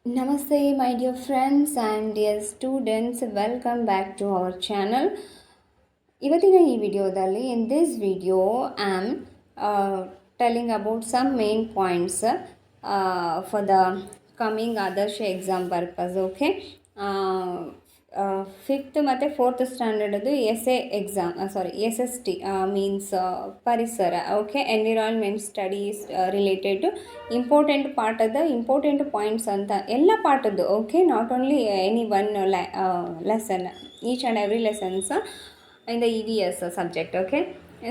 Namaste, my dear friends and dear students. Welcome back to our channel. ಇವತ್ತಿನ ಈ ವಿಡಿಯೋದಲ್ಲಿ in this video I am telling about some main points for the coming Adarsh exam purpose. Okay, fifth ಮತ್ತು fourth ಸ್ಟ್ಯಾಂಡರ್ಡದು S A exam S S T means ಪರಿಸರ. Okay, environment studies related to important ಪಾಠದ important points ಅಂತ ಎಲ್ಲ ಪಾಠದ್ದು. Okay, not only any one lesson, each and every lessons in the E V S subject. Okay,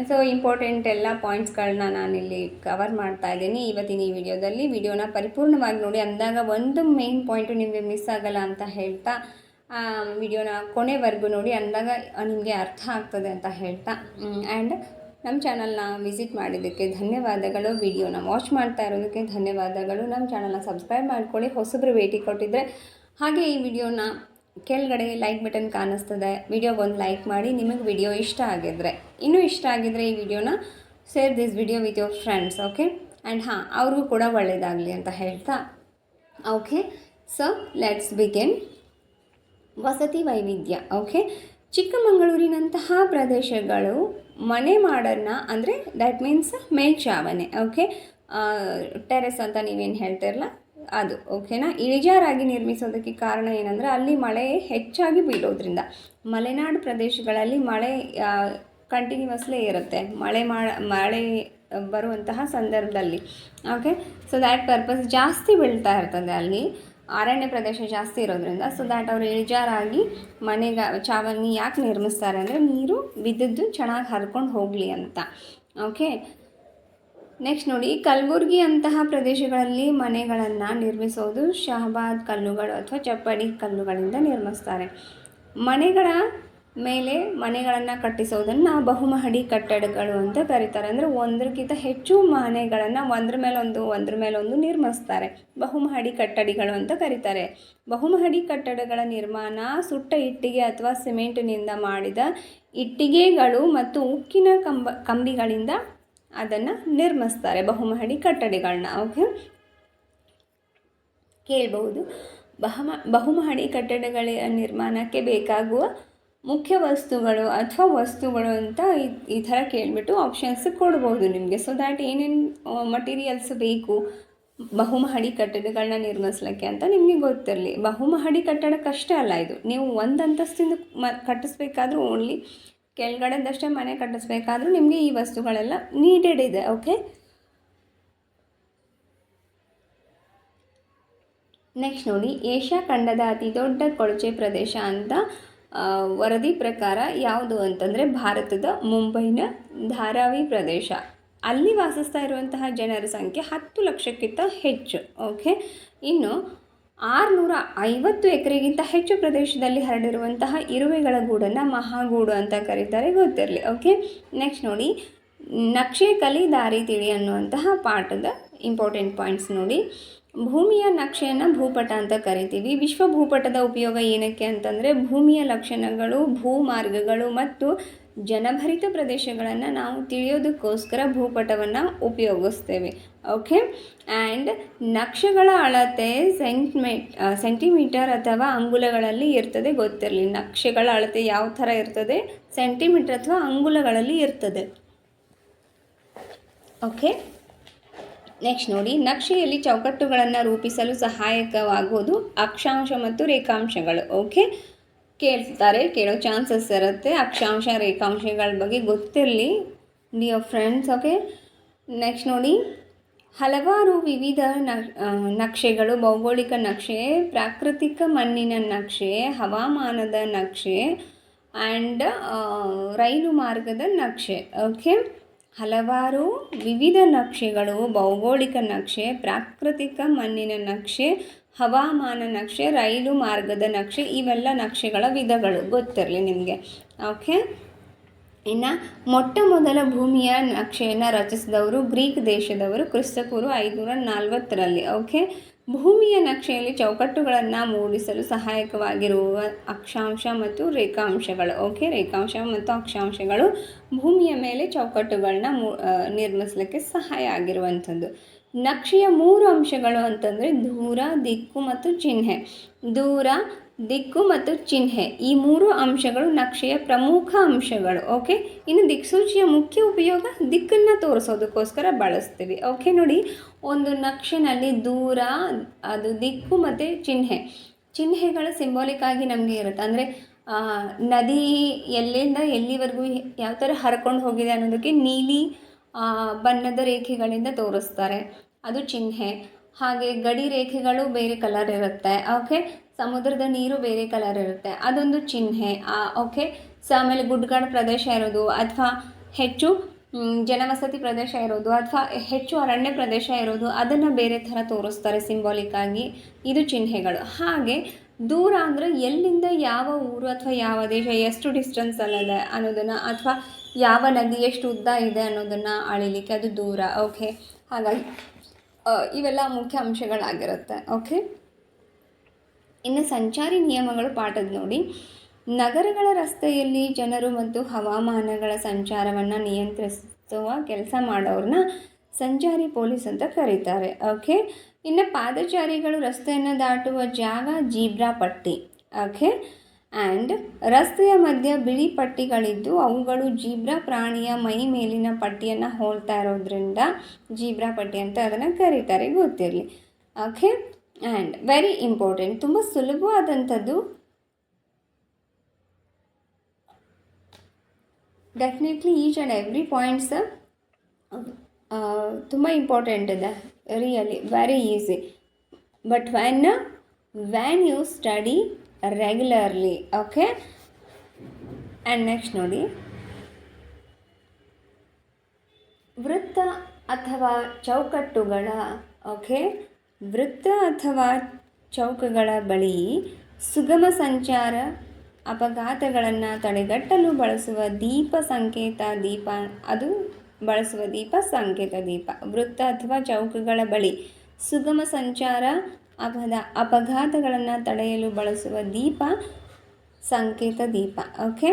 so important ಎಲ್ಲ ಪಾಯಿಂಟ್ಸ್ಗಳನ್ನ ನಾನಿಲ್ಲಿ cover ಮಾಡ್ತಾ ಇದ್ದೀನಿ ಇವತ್ತಿನ ಈ ವಿಡಿಯೋದಲ್ಲಿ. ವಿಡಿಯೋನ ಪರಿಪೂರ್ಣವಾಗಿ ನೋಡಿ, ಅಂದಾಗ ಒಂದು ಮೇನ್ ಪಾಯಿಂಟು ನಿಮಗೆ ಮಿಸ್ ಆಗಲ್ಲ ಅಂತ ಹೇಳ್ತಾ ವಿಡಿಯೋನ ಕೊನೆವರೆಗೂ ನೋಡಿ, ಅಂದಾಗ ನಿಮಗೆ ಅರ್ಥ ಆಗ್ತದೆ ಅಂತ ಹೇಳ್ತಾ ಆ್ಯಂಡ್ ನಮ್ಮ ಚಾನಲ್ನ ವಿಸಿಟ್ ಮಾಡಿದ್ದಕ್ಕೆ ಧನ್ಯವಾದಗಳು. ವಿಡಿಯೋನ ವಾಚ್ ಮಾಡ್ತಾ ಇರೋದಕ್ಕೆ ಧನ್ಯವಾದಗಳು. ನಮ್ಮ ಚಾನಲ್ನ ಸಬ್ಸ್ಕ್ರೈಬ್ ಮಾಡ್ಕೊಳ್ಳಿ ಹೊಸಬ್ರು ಭೇಟಿ ಕೊಟ್ಟಿದ್ದರೆ. ಹಾಗೆ ಈ ವಿಡಿಯೋನ ಕೆಳಗಡೆ ಲೈಕ್ ಬಟನ್ ಕಾಣಿಸ್ತದೆ, ವಿಡಿಯೋಗೊಂದು ಲೈಕ್ ಮಾಡಿ. ನಿಮಗೆ ವಿಡಿಯೋ ಇಷ್ಟ ಆಗಿದ್ದರೆ, ಇನ್ನೂ ಇಷ್ಟ ಆಗಿದ್ದರೆ ಈ ವಿಡಿಯೋನ share this video with your friends. Okay, and ಅವ್ರಿಗೂ ಕೂಡ ಒಳ್ಳೆಯದಾಗಲಿ ಅಂತ ಹೇಳ್ತಾ ಓಕೆ, ಸೊ ಲೆಟ್ಸ್ ಬಿಗಿನ್. ವಸತಿ ವೈವಿಧ್ಯ. ಓಕೆ, ಚಿಕ್ಕಮಗಳೂರಿನಂತಹ ಪ್ರದೇಶಗಳು ಮನೆ ಮಾಡನ್ನು ಅಂದರೆ ದ್ಯಾಟ್ ಮೀನ್ಸ್ ಮೇಲ್ಛಾವಣಿ. ಓಕೆ, ಟೆರೆಸ್ ಅಂತ ನೀವೇನು ಹೇಳ್ತಿರಲ್ಲ ಅದು. ಓಕೆನಾ, ಇಳಿಜಾರಾಗಿ ನಿರ್ಮಿಸೋದಕ್ಕೆ ಕಾರಣ ಏನಂದರೆ ಅಲ್ಲಿ ಮಳೆ ಹೆಚ್ಚಾಗಿ ಬೀಳೋದ್ರಿಂದ. ಮಲೆನಾಡು ಪ್ರದೇಶಗಳಲ್ಲಿ ಮಳೆ ಕಂಟಿನ್ಯೂಸ್ಲೇ ಇರುತ್ತೆ, ಮಳೆ ಬರುವಂತಹ ಸಂದರ್ಭದಲ್ಲಿ. ಓಕೆ, ಸೊ ದ್ಯಾಟ್ ಪರ್ಪಸ್ ಜಾಸ್ತಿ ಬೀಳ್ತಾ ಇರ್ತದೆ ಅಲ್ಲಿ, ಅರಣ್ಯ ಪ್ರದೇಶ ಜಾಸ್ತಿ ಇರೋದ್ರಿಂದ. ಸೊ ದ್ಯಾಟ್ ಅವರು ಇಳಿಜಾರಾಗಿ ಚಾವಣಿ ಯಾಕೆ ನಿರ್ಮಿಸ್ತಾರೆ ಅಂದರೆ ನೀರು ಬಿದ್ದದ್ದು ಚೆನ್ನಾಗಿ ಹರ್ಕೊಂಡು ಹೋಗಲಿ ಅಂತ. ಓಕೆ, ನೆಕ್ಸ್ಟ್ ನೋಡಿ, ಕಲಬುರ್ಗಿ ಅಂತಹ ಪ್ರದೇಶಗಳಲ್ಲಿ ಮನೆಗಳನ್ನು ನಿರ್ಮಿಸೋದು ಶಹಬಾದ್ ಕಲ್ಲುಗಳು ಅಥವಾ ಚಪ್ಪಡಿ ಕಲ್ಲುಗಳಿಂದ ನಿರ್ಮಿಸ್ತಾರೆ. ಮನೆಗಳ ಮೇಲೆ ಮನೆಗಳನ್ನು ಕಟ್ಟಿಸೋದನ್ನು ಬಹುಮಹಡಿ ಕಟ್ಟಡಗಳು ಅಂತ ಕರೀತಾರೆ. ಅಂದರೆ ಒಂದಕ್ಕಿಂತ ಹೆಚ್ಚು ಮನೆಗಳನ್ನು ಒಂದ್ರ ಮೇಲೊಂದು ನಿರ್ಮಿಸ್ತಾರೆ, ಬಹುಮಹಡಿ ಕಟ್ಟಡಗಳು ಅಂತ ಕರೀತಾರೆ. ಬಹುಮಹಡಿ ಕಟ್ಟಡಗಳ ನಿರ್ಮಾಣ ಸುಟ್ಟ ಇಟ್ಟಿಗೆ ಅಥವಾ ಸಿಮೆಂಟಿನಿಂದ ಮಾಡಿದ ಇಟ್ಟಿಗೆಗಳು ಮತ್ತು ಉಕ್ಕಿನ ಕಂಬಿಗಳಿಂದ ಅದನ್ನು ನಿರ್ಮಿಸ್ತಾರೆ, ಬಹುಮಹಡಿ ಕಟ್ಟಡಗಳನ್ನ. ಓಕೆ, ಕೇಳಬಹುದು, ಬಹುಮಹಡಿ ಕಟ್ಟಡಗಳ ನಿರ್ಮಾಣಕ್ಕೆ ಬೇಕಾಗುವ ಮುಖ್ಯ ವಸ್ತುಗಳು ಅಥವಾ ವಸ್ತುಗಳು ಅಂತ ಈ ಥರ ಕೇಳಿಬಿಟ್ಟು ಆಪ್ಷನ್ಸ್ ಕೊಡ್ಬೋದು ನಿಮಗೆ. ಸೊ ದ್ಯಾಟ್ ಏನೇನು ಮಟೀರಿಯಲ್ಸ್ ಬೇಕು ಬಹುಮಹಡಿ ಕಟ್ಟಡಗಳನ್ನ ನಿರ್ಮಿಸ್ಲಿಕ್ಕೆ ಅಂತ ನಿಮಗೆ ಗೊತ್ತಿರಲಿ. ಬಹುಮಹಡಿ ಕಟ್ಟಡಕ್ಕಷ್ಟೇ ಅಲ್ಲ ಇದು, ನೀವು ಒಂದು ಅಂತಸ್ತಿಂದ ಕಟ್ಟಿಸ್ಬೇಕಾದ್ರೂ, ಓನ್ಲಿ ಕೆಳಗಡೆದಷ್ಟೇ ಮನೆ ಕಟ್ಟಿಸ್ಬೇಕಾದ್ರೂ ನಿಮಗೆ ಈ ವಸ್ತುಗಳೆಲ್ಲ ನೀಡೆಡ್ ಇದೆ. ಓಕೆ, ನೆಕ್ಸ್ಟ್ ನೋಡಿ, ಏಷ್ಯಾ ಖಂಡದ ಅತಿ ದೊಡ್ಡ ಕೊಳಚೆ ಪ್ರದೇಶ ಅಂತ ವರದಿ ಪ್ರಕಾರ ಯಾವುದು ಅಂತಂದರೆ ಭಾರತದ ಮುಂಬೈನ ಧಾರಾವಿ ಪ್ರದೇಶ. ಅಲ್ಲಿ ವಾಸಿಸ್ತಾ ಇರುವಂತಹ ಜನರ ಸಂಖ್ಯೆ 10 ಲಕ್ಷಕ್ಕಿಂತ ಹೆಚ್ಚು. ಓಕೆ, ಇನ್ನು 650 ಎಕರೆಗಿಂತ ಹೆಚ್ಚು ಪ್ರದೇಶದಲ್ಲಿ ಹರಡಿರುವಂತಹ ಇರುವೆಗಳ ಗೂಡನ್ನು ಮಹಾಗೂಡು ಅಂತ ಕರೀತಾರೆ, ಗೊತ್ತಿರಲಿ. ಓಕೆ, ನೆಕ್ಸ್ಟ್ ನೋಡಿ, ನಕ್ಷೆ ಕಲಿ ದಾರಿ ತಿಳಿ ಅನ್ನುವಂತಹ ಪಾಠದ ಇಂಪಾರ್ಟೆಂಟ್ ಪಾಯಿಂಟ್ಸ್ ನೋಡಿ. ಭೂಮಿಯ ನಕ್ಷೆಯನ್ನು ಭೂಪಟ ಅಂತ ಕರಿತೀವಿ. ವಿಶ್ವ ಭೂಪಟದ ಉಪಯೋಗ ಏನಕ್ಕೆ ಅಂತಂದರೆ, ಭೂಮಿಯ ಲಕ್ಷಣಗಳು, ಭೂಮಾರ್ಗಗಳು ಮತ್ತು ಜನಭರಿತ ಪ್ರದೇಶಗಳನ್ನು ನಾವು ತಿಳಿಯೋದಕ್ಕೋಸ್ಕರ ಭೂಪಟವನ್ನು ಉಪಯೋಗಿಸ್ತೇವೆ. ಓಕೆ, ಆ್ಯಂಡ್ ನಕ್ಷೆಗಳ ಅಳತೆ ಸೆಂಟಿಮೀಟರ್ ಅಥವಾ ಅಂಗುಲಗಳಲ್ಲಿ ಇರ್ತದೆ, ಗೊತ್ತಿರಲಿ. ನಕ್ಷೆಗಳ ಅಳತೆ ಯಾವ ಥರ ಇರ್ತದೆ, ಸೆಂಟಿಮೀಟರ್ ಅಥವಾ ಅಂಗುಲಗಳಲ್ಲಿ ಇರ್ತದೆ. ಓಕೆ, ನೆಕ್ಸ್ಟ್ ನೋಡಿ, ನಕ್ಷೆಯಲ್ಲಿ ಚೌಕಟ್ಟುಗಳನ್ನು ರೂಪಿಸಲು ಸಹಾಯಕವಾಗುವುದು ಅಕ್ಷಾಂಶ ಮತ್ತು ರೇಖಾಂಶಗಳು. ಓಕೆ, ಕೇಳೋ ಚಾನ್ಸಸ್ ಇರುತ್ತೆ, ಅಕ್ಷಾಂಶ ರೇಖಾಂಶಗಳ ಬಗ್ಗೆ ಗೊತ್ತಿರಲಿ ಡಿಯರ್ ಫ್ರೆಂಡ್ಸ್. ಓಕೆ, ನೆಕ್ಸ್ಟ್ ನೋಡಿ, ಹಲವಾರು ವಿವಿಧ ನಕ್ಷೆಗಳು, ಭೌಗೋಳಿಕ ನಕ್ಷೆ, ಪ್ರಾಕೃತಿಕ ಮಣ್ಣಿನ ನಕ್ಷೆ, ಹವಾಮಾನದ ನಕ್ಷೆ ಆ್ಯಂಡ್ ರೈಲು ಮಾರ್ಗದ ನಕ್ಷೆ. ಓಕೆ, ಹಲವಾರು ವಿವಿಧ ನಕ್ಷೆಗಳು, ಭೌಗೋಳಿಕ ನಕ್ಷೆ, ಪ್ರಾಕೃತಿಕ ಮಣ್ಣಿನ ನಕ್ಷೆ, ಹವಾಮಾನ ನಕ್ಷೆ, ರೈಲು ಮಾರ್ಗದ ನಕ್ಷೆ, ಇವೆಲ್ಲ ನಕ್ಷೆಗಳ ವಿಧಗಳು ಗೊತ್ತಿರಲಿ ನಿಮಗೆ. ಓಕೆ, ಇನ್ನು ಮೊಟ್ಟ ಮೊದಲ ಭೂಮಿಯ ನಕ್ಷೆಯನ್ನು ರಚಿಸಿದವರು ಗ್ರೀಕ್ ದೇಶದವರು ಕ್ರಿಸ್ತಪೂರ್ವ 540ರಲ್ಲಿ. ಓಕೆ, ಭೂಮಿಯ ನಕ್ಷೆಯಲ್ಲಿ ಚೌಕಟ್ಟುಗಳನ್ನು ಮೂಡಿಸಲು ಸಹಾಯಕವಾಗಿರುವ ಅಕ್ಷಾಂಶ ಮತ್ತು ರೇಖಾಂಶಗಳು. ಓಕೆ, ರೇಖಾಂಶ ಮತ್ತು ಅಕ್ಷಾಂಶಗಳು ಭೂಮಿಯ ಮೇಲೆ ಚೌಕಟ್ಟುಗಳನ್ನ ನಿರ್ಮಿಸಲಿಕ್ಕೆ ಸಹಾಯ ಆಗಿರುವಂಥದ್ದು. ನಕ್ಷೆಯ 3 ಅಂಶಗಳು ಅಂತಂದರೆ ದೂರ, ದಿಕ್ಕು ಮತ್ತು ಚಿಹ್ನೆ. ದೂರ, ದಿಕ್ಕು ಮತ್ತು ಚಿಹ್ನೆ, ಈ 3 ಅಂಶಗಳು ನಕ್ಷೆಯ ಪ್ರಮುಖ ಅಂಶಗಳು. ಓಕೆ, ಇನ್ನು ದಿಕ್ಸೂಚಿಯ ಮುಖ್ಯ ಉಪಯೋಗ ದಿಕ್ಕನ್ನು ತೋರಿಸೋದಕ್ಕೋಸ್ಕರ ಬಳಸ್ತೀವಿ. ಓಕೆ, ನೋಡಿ, ಒಂದು ನಕ್ಷೆನಲ್ಲಿ ದೂರ, ಅದು ದಿಕ್ಕು ಮತ್ತು ಚಿಹ್ನೆಗಳು ಸಿಂಬಾಲಿಕ್ ಆಗಿ ನಮಗೆ ಇರುತ್ತೆ. ಅಂದರೆ ನದಿ ಎಲ್ಲಿಂದ ಎಲ್ಲಿವರೆಗೂ ಯಾವ ಥರ ಹರ್ಕೊಂಡು ಹೋಗಿದೆ ಅನ್ನೋದಕ್ಕೆ ನೀಲಿ ಬಣ್ಣದ ರೇಖೆಗಳಿಂದ ತೋರಿಸ್ತಾರೆ, ಅದು ಚಿಹ್ನೆ. ಹಾಗೆ ಗಡಿ ರೇಖೆಗಳು ಬೇರೆ ಕಲರ್ ಇರುತ್ತೆ. ಓಕೆ, ಸಮುದ್ರದ ನೀರು ಬೇರೆ ಕಲರ್ ಇರುತ್ತೆ, ಅದೊಂದು ಚಿಹ್ನೆ. ಓಕೆ, ಆಮೇಲೆ ಗುಡ್ಡಗಾಡು ಪ್ರದೇಶ ಇರೋದು ಅಥವಾ ಹೆಚ್ಚು ಜನವಸತಿ ಪ್ರದೇಶ ಇರೋದು ಅಥವಾ ಹೆಚ್ಚು ಅರಣ್ಯ ಪ್ರದೇಶ ಇರೋದು, ಅದನ್ನು ಬೇರೆ ಥರ ತೋರಿಸ್ತಾರೆ ಸಿಂಬಾಲಿಕ್ ಆಗಿ, ಇದು ಚಿಹ್ನೆಗಳು. ಹಾಗೆ ದೂರ ಅಂದರೆ ಎಲ್ಲಿಂದ ಯಾವ ಊರು ಅಥವಾ ಯಾವ ದೇಶ ಎಷ್ಟು ಡಿಸ್ಟೆನ್ಸ್ ಅಲ್ಲಿದೆ ಅನ್ನೋದನ್ನು, ಅಥವಾ ಯಾವ ನದಿ ಎಷ್ಟು ಉದ್ದ ಇದೆ ಅನ್ನೋದನ್ನು ಅಳಿಲಿಕ್ಕೆ ಅದು ದೂರ. ಓಕೆ, ಹಾಗಾಗಿ ಇವೆಲ್ಲ ಮುಖ್ಯ ಅಂಶಗಳಾಗಿರುತ್ತೆ. ಓಕೆ, ಇನ್ನು ಸಂಚಾರಿ ನಿಯಮಗಳು ಪಾಠದ ನೋಡಿ. ನಗರಗಳ ರಸ್ತೆಯಲ್ಲಿ ಜನರು ಮತ್ತು ಹವಾಮಾನಗಳ ಸಂಚಾರವನ್ನು ನಿಯಂತ್ರಿಸುವ ಕೆಲಸ ಮಾಡೋರನ್ನ ಸಂಚಾರಿ ಪೊಲೀಸ್ ಅಂತ ಕರೀತಾರೆ. ಓಕೆ, ಇನ್ನು ಪಾದಚಾರಿಗಳು ರಸ್ತೆಯನ್ನು ದಾಟುವ ಜಾಗ ಜೀಬ್ರಾ ಪಟ್ಟಿ. ಓಕೆ, ಆ್ಯಂಡ್ ರಸ್ತೆಯ ಮಧ್ಯ ಬಿಳಿ ಪಟ್ಟಿಗಳಿದ್ದು ಅವುಗಳು ಜೀಬ್ರಾ ಪ್ರಾಣಿಯ ಮೈ ಮೇಲಿನ ಪಟ್ಟಿಯನ್ನು ಹೋಲ್ತಾ ಇರೋದ್ರಿಂದ ಜೀಬ್ರಾ ಪಟ್ಟಿ ಅಂತ ಅದನ್ನು ಕರೀತಾರೆ, ಗೊತ್ತಿರಲಿ. ಓಕೆ, ಆ್ಯಂಡ್ ವೆರಿ ಇಂಪಾರ್ಟೆಂಟ್, ತುಂಬ ಸುಲಭವಾದಂಥದ್ದು, definitely each and every points ತುಂಬ ಇಂಪಾರ್ಟೆಂಟ್ ಇದೆ, really very easy. But when you study regularly. Okay, and next ನೋಡಿ, ವೃತ್ತ ಅಥವಾ ಚೌಕಟ್ಟುಗಳ ವೃತ್ತ ಅಥವಾ ಚೌಕಗಳ ಬಳಿ ಸುಗಮ ಸಂಚಾರ ಅಪಘಾತಗಳನ್ನು ತಡೆಗಟ್ಟಲು ಬಳಸುವ ದೀಪ ಸಂಕೇತ ದೀಪ. ವೃತ್ತ ಅಥವಾ ಚೌಕಗಳ ಬಳಿ ಸುಗಮ ಸಂಚಾರ ಅಪಘಾತಗಳನ್ನು ತಡೆಯಲು ಬಳಸುವ ದೀಪ ಸಂಕೇತ ದೀಪ. ಓಕೆ,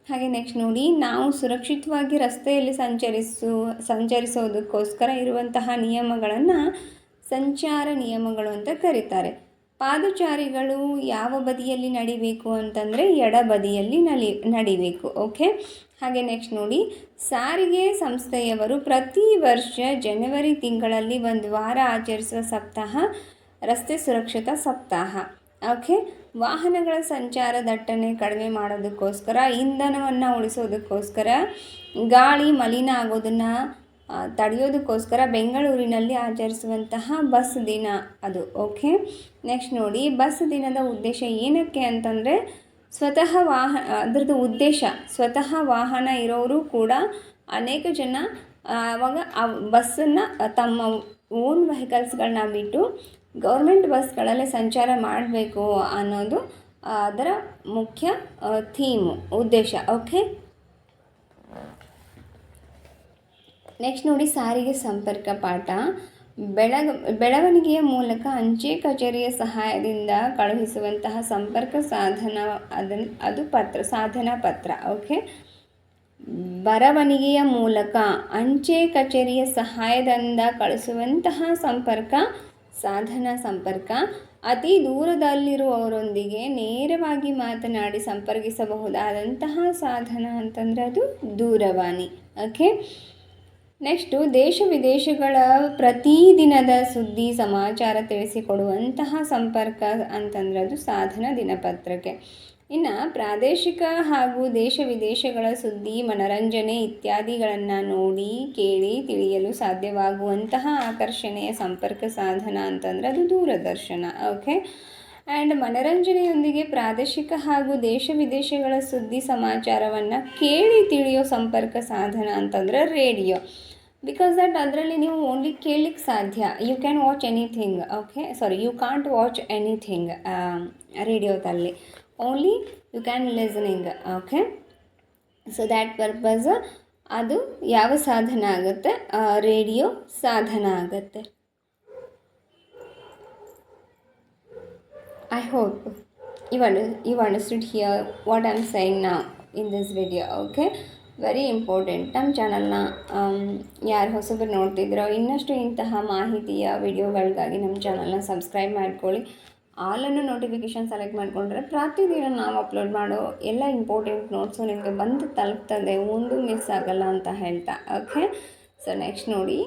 ಹಾಗೆ ನೆಕ್ಸ್ಟ್ ನೋಡಿ, ನಾವು ಸುರಕ್ಷಿತವಾಗಿ ರಸ್ತೆಯಲ್ಲಿ ಸಂಚರಿಸೋದಕ್ಕೋಸ್ಕರ ಇರುವಂತಹ ನಿಯಮಗಳನ್ನು ಸಂಚಾರ ನಿಯಮಗಳು ಅಂತ ಕರೀತಾರೆ. ಪಾದಚಾರಿಗಳು ಯಾವ ಬದಿಯಲ್ಲಿ ನಡಿಬೇಕು ಅಂತಂದರೆ ಎಡಬದಿಯಲ್ಲಿ ನಡಿಬೇಕು. ಓಕೆ, ಹಾಗೆ ನೆಕ್ಸ್ಟ್ ನೋಡಿ, ಸಾರಿಗೆ ಸಂಸ್ಥೆಯವರು ಪ್ರತಿ ವರ್ಷ ಜನವರಿ ತಿಂಗಳಲ್ಲಿ ಒಂದು ವಾರ ಆಚರಿಸುವ ಸಪ್ತಾಹ ರಸ್ತೆ ಸುರಕ್ಷತಾ ಸಪ್ತಾಹ. ಓಕೆ, ವಾಹನಗಳ ಸಂಚಾರ ದಟ್ಟಣೆ ಕಡಿಮೆ ಮಾಡೋದಕ್ಕೋಸ್ಕರ, ಇಂಧನವನ್ನು ಉಳಿಸೋದಕ್ಕೋಸ್ಕರ, ಗಾಳಿ ಮಲಿನ ಆಗೋದನ್ನು ತಡೆಯೋದಕ್ಕೋಸ್ಕರ ಬೆಂಗಳೂರಿನಲ್ಲಿ ಆಚರಿಸುವಂತಹ ಬಸ್ ದಿನ ಅದು. ಓಕೆ, ನೆಕ್ಸ್ಟ್ ನೋಡಿ, ಬಸ್ ದಿನದ ಉದ್ದೇಶ ಏನಕ್ಕೆ ಅಂತಂದರೆ ಅದರದ್ದು ಉದ್ದೇಶ ಸ್ವತಃ ವಾಹನ ಇರೋರು ಕೂಡ ಅನೇಕ ಜನ ಆವಾಗ ಆ ಬಸ್ಸನ್ನು ತಮ್ಮ ಓನ್ ವೆಹಿಕಲ್ಸ್ಗಳನ್ನ ಬಿಟ್ಟು ಗೌರ್ಮೆಂಟ್ ಬಸ್ಗಳಲ್ಲಿ ಸಂಚಾರ ಮಾಡಬೇಕು ಅನ್ನೋದು ಅದರ ಮುಖ್ಯ ಥೀಮು, ಉದ್ದೇಶ. ಓಕೆ, ನೆಕ್ಸ್ಟ್ ನೋಡಿ, ಸಾರಿಗೆ ಸಂಪರ್ಕ ಪಾಠ. ಬೆಳವಣಿಗೆಯ ಮೂಲಕ ಅಂಚೆ ಕಚೇರಿಯ ಸಹಾಯದಿಂದ ಕಳುಹಿಸುವಂತಹ ಸಂಪರ್ಕ ಸಾಧನ ಅದು ಸಾಧನ ಪತ್ರ. ಓಕೆ, ಬರವಣಿಗೆಯ ಮೂಲಕ ಅಂಚೆ ಕಚೇರಿಯ ಸಹಾಯದಿಂದ ಕಳಿಸುವಂತಹ ಸಂಪರ್ಕ. ಅತಿ ದೂರದಲ್ಲಿರುವವರೊಂದಿಗೆ ನೇರವಾಗಿ ಮಾತನಾಡಿ ಸಂಪರ್ಕಿಸಬಹುದಾದಂತಹ ಸಾಧನ ಅಂತಂದರೆ ಅದು ದೂರವಾಣಿ. ಓಕೆ, ನೆಕ್ಸ್ಟು ದೇಶ ವಿದೇಶಗಳ ಪ್ರತಿದಿನದ ಸುದ್ದಿ ಸಮಾಚಾರ ತಿಳಿಸಿಕೊಡುವಂತಹ ಸಂಪರ್ಕ ಅಂತಂದರೆ ಅದು ಸಾಧನ ದಿನಪತ್ರಿಕೆ. ಇನ್ನು ಪ್ರಾದೇಶಿಕ ಹಾಗೂ ದೇಶ ವಿದೇಶಗಳ ಸುದ್ದಿ, ಮನರಂಜನೆ ಇತ್ಯಾದಿಗಳನ್ನು ನೋಡಿ ಕೇಳಿ ತಿಳಿಯಲು ಸಾಧ್ಯವಾಗುವಂತಹ ಆಕರ್ಷಣೆಯ ಸಂಪರ್ಕ ಸಾಧನ ಅಂತಂದರೆ ಅದು ದೂರದರ್ಶನ. ಓಕೆ, ಆ್ಯಂಡ್ ಮನರಂಜನೆಯೊಂದಿಗೆ ಪ್ರಾದೇಶಿಕ ಹಾಗೂ ದೇಶ ವಿದೇಶಗಳ ಸುದ್ದಿ ಸಮಾಚಾರವನ್ನು ಕೇಳಿ ತಿಳಿಯೋ ಸಂಪರ್ಕ ಸಾಧನ ಅಂತಂದರೆ ರೇಡಿಯೋ. ಬಿಕಾಸ್ ದಟ್ ಅದರಲ್ಲಿ ನೀವು ಓನ್ಲಿ ಕೇಳಲಿಕ್ಕೆ ಸಾಧ್ಯ, you can watch anything. Okay, you can't watch anything ರೇಡಿಯೋದಲ್ಲಿ, only you can listening. Okay, so that purpose ಅದು ಯಾವ ಸಾಧನ ಆಗುತ್ತೆ, ರೇಡಿಯೋ ಸಾಧನ ಆಗುತ್ತೆ. I hope you understood here what I'm saying now in this video. Okay, very important. ನಮ್ಮ ಚಾನಲ್ನ ಯಾರು ಹೊಸಬರು ನೋಡ್ತಿದ್ರೋ ಇನ್ನಷ್ಟು ಇಂತಹ ಮಾಹಿತಿಯ ವಿಡಿಯೋಗಳಿಗಾಗಿ ನಮ್ಮ ಚಾನಲ್ನ ಸಬ್ಸ್ಕ್ರೈಬ್ ಮಾಡ್ಕೊಳ್ಳಿ. ಆಲನ್ನು ನೋಟಿಫಿಕೇಷನ್ ಸೆಲೆಕ್ಟ್ ಮಾಡಿಕೊಂಡ್ರೆ ಪ್ರತಿದಿನ ನಾವು ಅಪ್ಲೋಡ್ ಮಾಡೋ ಎಲ್ಲ ಇಂಪಾರ್ಟೆಂಟ್ ನೋಟ್ಸು ನಿಮಗೆ ಬಂದು ತಲುಪ್ತದೆ, ಒಂದು ಮಿಸ್ ಆಗಲ್ಲ ಅಂತ ಹೇಳ್ತಾ. ಓಕೆ, ಸೊ ನೆಕ್ಸ್ಟ್ ನೋಡಿ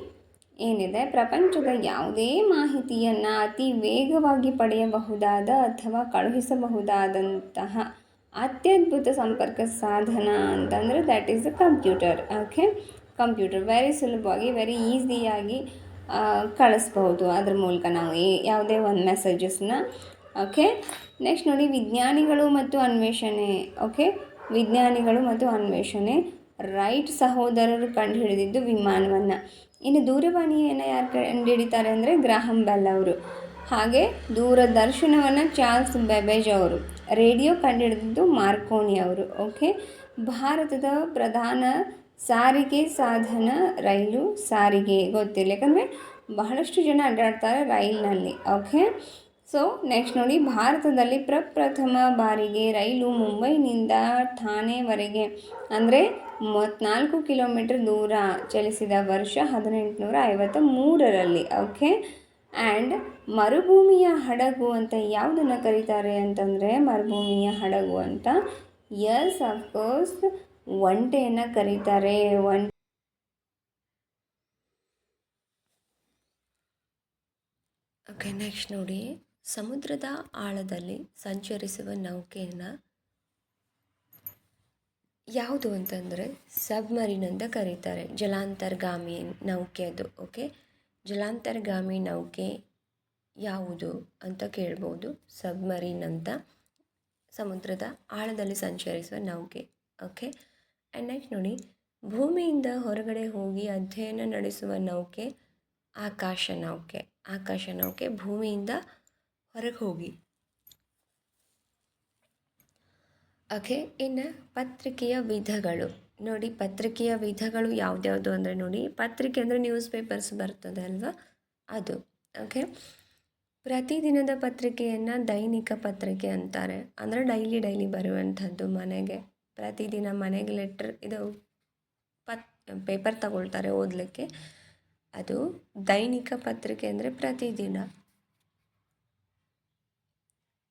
ಏನಿದೆ, ಪ್ರಪಂಚದ ಯಾವುದೇ ಮಾಹಿತಿಯನ್ನು ಅತಿ ವೇಗವಾಗಿ ಪಡೆಯಬಹುದಾದ ಅಥವಾ ಕಳುಹಿಸಬಹುದಾದಂತಹ ಅತ್ಯದ್ಭುತ ಸಂಪರ್ಕ ಸಾಧನ ಅಂತಂದರೆ that is the computer. Okay, computer very ಸುಲಭವಾಗಿ ವೆರಿ ಈಸಿಯಾಗಿ ಕಳಿಸ್ಬೋದು ಅದ್ರ ಮೂಲಕ ನಾವು ಯಾವುದೇ ಒಂದು ಮೆಸೇಜಸ್ನ. ಓಕೆ, ನೆಕ್ಸ್ಟ್ ನೋಡಿ ವಿಜ್ಞಾನಿಗಳು ಮತ್ತು ಅನ್ವೇಷಣೆ. ಓಕೆ, ವಿಜ್ಞಾನಿಗಳು ಮತ್ತು ಅನ್ವೇಷಣೆ. ರೈಟ್ ಸಹೋದರರು ಕಂಡುಹಿಡಿದಿದ್ದು ವಿಮಾನವನ್ನು. ಇನ್ನು ದೂರವಾಣಿಯನ್ನು ಯಾರು ಕಂಡುಹಿಡಿತಾರೆ ಅಂದರೆ ಗ್ರಾಹಂ ಬೆಲ್ ಅವರು. ಹಾಗೆ ದೂರದರ್ಶನವನ್ನು ಚಾರ್ಲ್ಸ್ ಬೆಬೇಜ್ ಅವರು. ರೇಡಿಯೋ ಕಂಡುಹಿಡಿದಿದ್ದು ಮಾರ್ಕೋನಿ ಅವರು. ಓಕೆ, ಭಾರತದ ಪ್ರಧಾನ ಸಾರಿಗೆ ಸಾಧನ ರೈಲು ಸಾರಿಗೆ ಗೊತ್ತಿಲ್ಲ, ಯಾಕಂದರೆ ಬಹಳಷ್ಟು ಜನ ಅಡ್ಡಾಡ್ತಾರೆ ರೈಲಿನಲ್ಲಿ. ಓಕೆ, ಸೊ ನೆಕ್ಸ್ಟ್ ನೋಡಿ, ಭಾರತದಲ್ಲಿ ಪ್ರಪ್ರಥಮ ಬಾರಿಗೆ ರೈಲು ಮುಂಬೈನಿಂದ ಥಾಣೆವರೆಗೆ ಅಂದರೆ 34 ಕಿಲೋಮೀಟರ್ ದೂರ ಚಲಿಸಿದ ವರ್ಷ 1853ರಲ್ಲಿ. ಓಕೆ, ಆ್ಯಂಡ್ ಮರುಭೂಮಿಯ ಹಡಗು ಅಂತ ಯಾವುದನ್ನು ಕರೀತಾರೆ ಅಂತಂದರೆ ಮರುಭೂಮಿಯ ಹಡಗು ಅಂತ ಎಸ್ ಅಫ್ಕೋರ್ಸ್ ಒಂಟೆಯನ್ನು ಕರೀತಾರೆ. ಓಕೆ, ನೆಕ್ಸ್ಟ್ ನೋಡಿ, ಸಮುದ್ರದ ಆಳದಲ್ಲಿ ಸಂಚರಿಸುವ ನೌಕೆಯನ್ನು ಯಾವುದು ಅಂತಂದರೆ ಸಬ್ಮರೀನ್ ಅಂತ ಕರೀತಾರೆ. ಜಲಾಂತರ್ಗಾಮಿ ನೌಕೆ ಅದು. ಓಕೆ, ಜಲಾಂತರ್ಗಾಮಿ ನೌಕೆ ಯಾವುದು ಅಂತ ಕೇಳ್ಬೋದು. ಸಬ್ಮರೀನ್ ಅಂತ, ಸಮುದ್ರದ ಆಳದಲ್ಲಿ ಸಂಚರಿಸುವ ನೌಕೆ. ಓಕೆ, ಆ್ಯಂಡ್ ನೆಕ್ಸ್ಟ್ ನೋಡಿ, ಭೂಮಿಯಿಂದ ಹೊರಗಡೆ ಹೋಗಿ ಅಧ್ಯಯನ ನಡೆಸುವ ನೌಕೆ ಆಕಾಶ ನೌಕೆ. ಆಕಾಶ ನೌಕೆ ಭೂಮಿಯಿಂದ ಹೊರಗೆ ಹೋಗಿ. ಓಕೆ, ಇನ್ನು ಪತ್ರಿಕೆಯ ವಿಧಗಳು ನೋಡಿ. ಪತ್ರಿಕೆಯ ವಿಧಗಳು ಯಾವ್ದ್ಯಾವುದು ಅಂದರೆ ನೋಡಿ, ಪತ್ರಿಕೆ ಅಂದರೆ ನ್ಯೂಸ್ ಪೇಪರ್ಸ್ ಬರ್ತದೆ ಅಲ್ವಾ, ಅದು. ಓಕೆ, ಪ್ರತಿದಿನದ ಪತ್ರಿಕೆಯನ್ನು ದೈನಿಕ ಪತ್ರಿಕೆ ಅಂತಾರೆ. ಅಂದರೆ ಡೈಲಿ ಬರುವಂಥದ್ದು ಮನೆಗೆ, ಪ್ರತಿದಿನ ಮನೆಗೆ ಲೆಟ್ರ್ ಇದು ಪೇಪರ್ ತಗೊಳ್ತಾರೆ ಓದಲಿಕ್ಕೆ, ಅದು ದೈನಿಕ ಪತ್ರಿಕೆ ಅಂದರೆ ಪ್ರತಿದಿನ.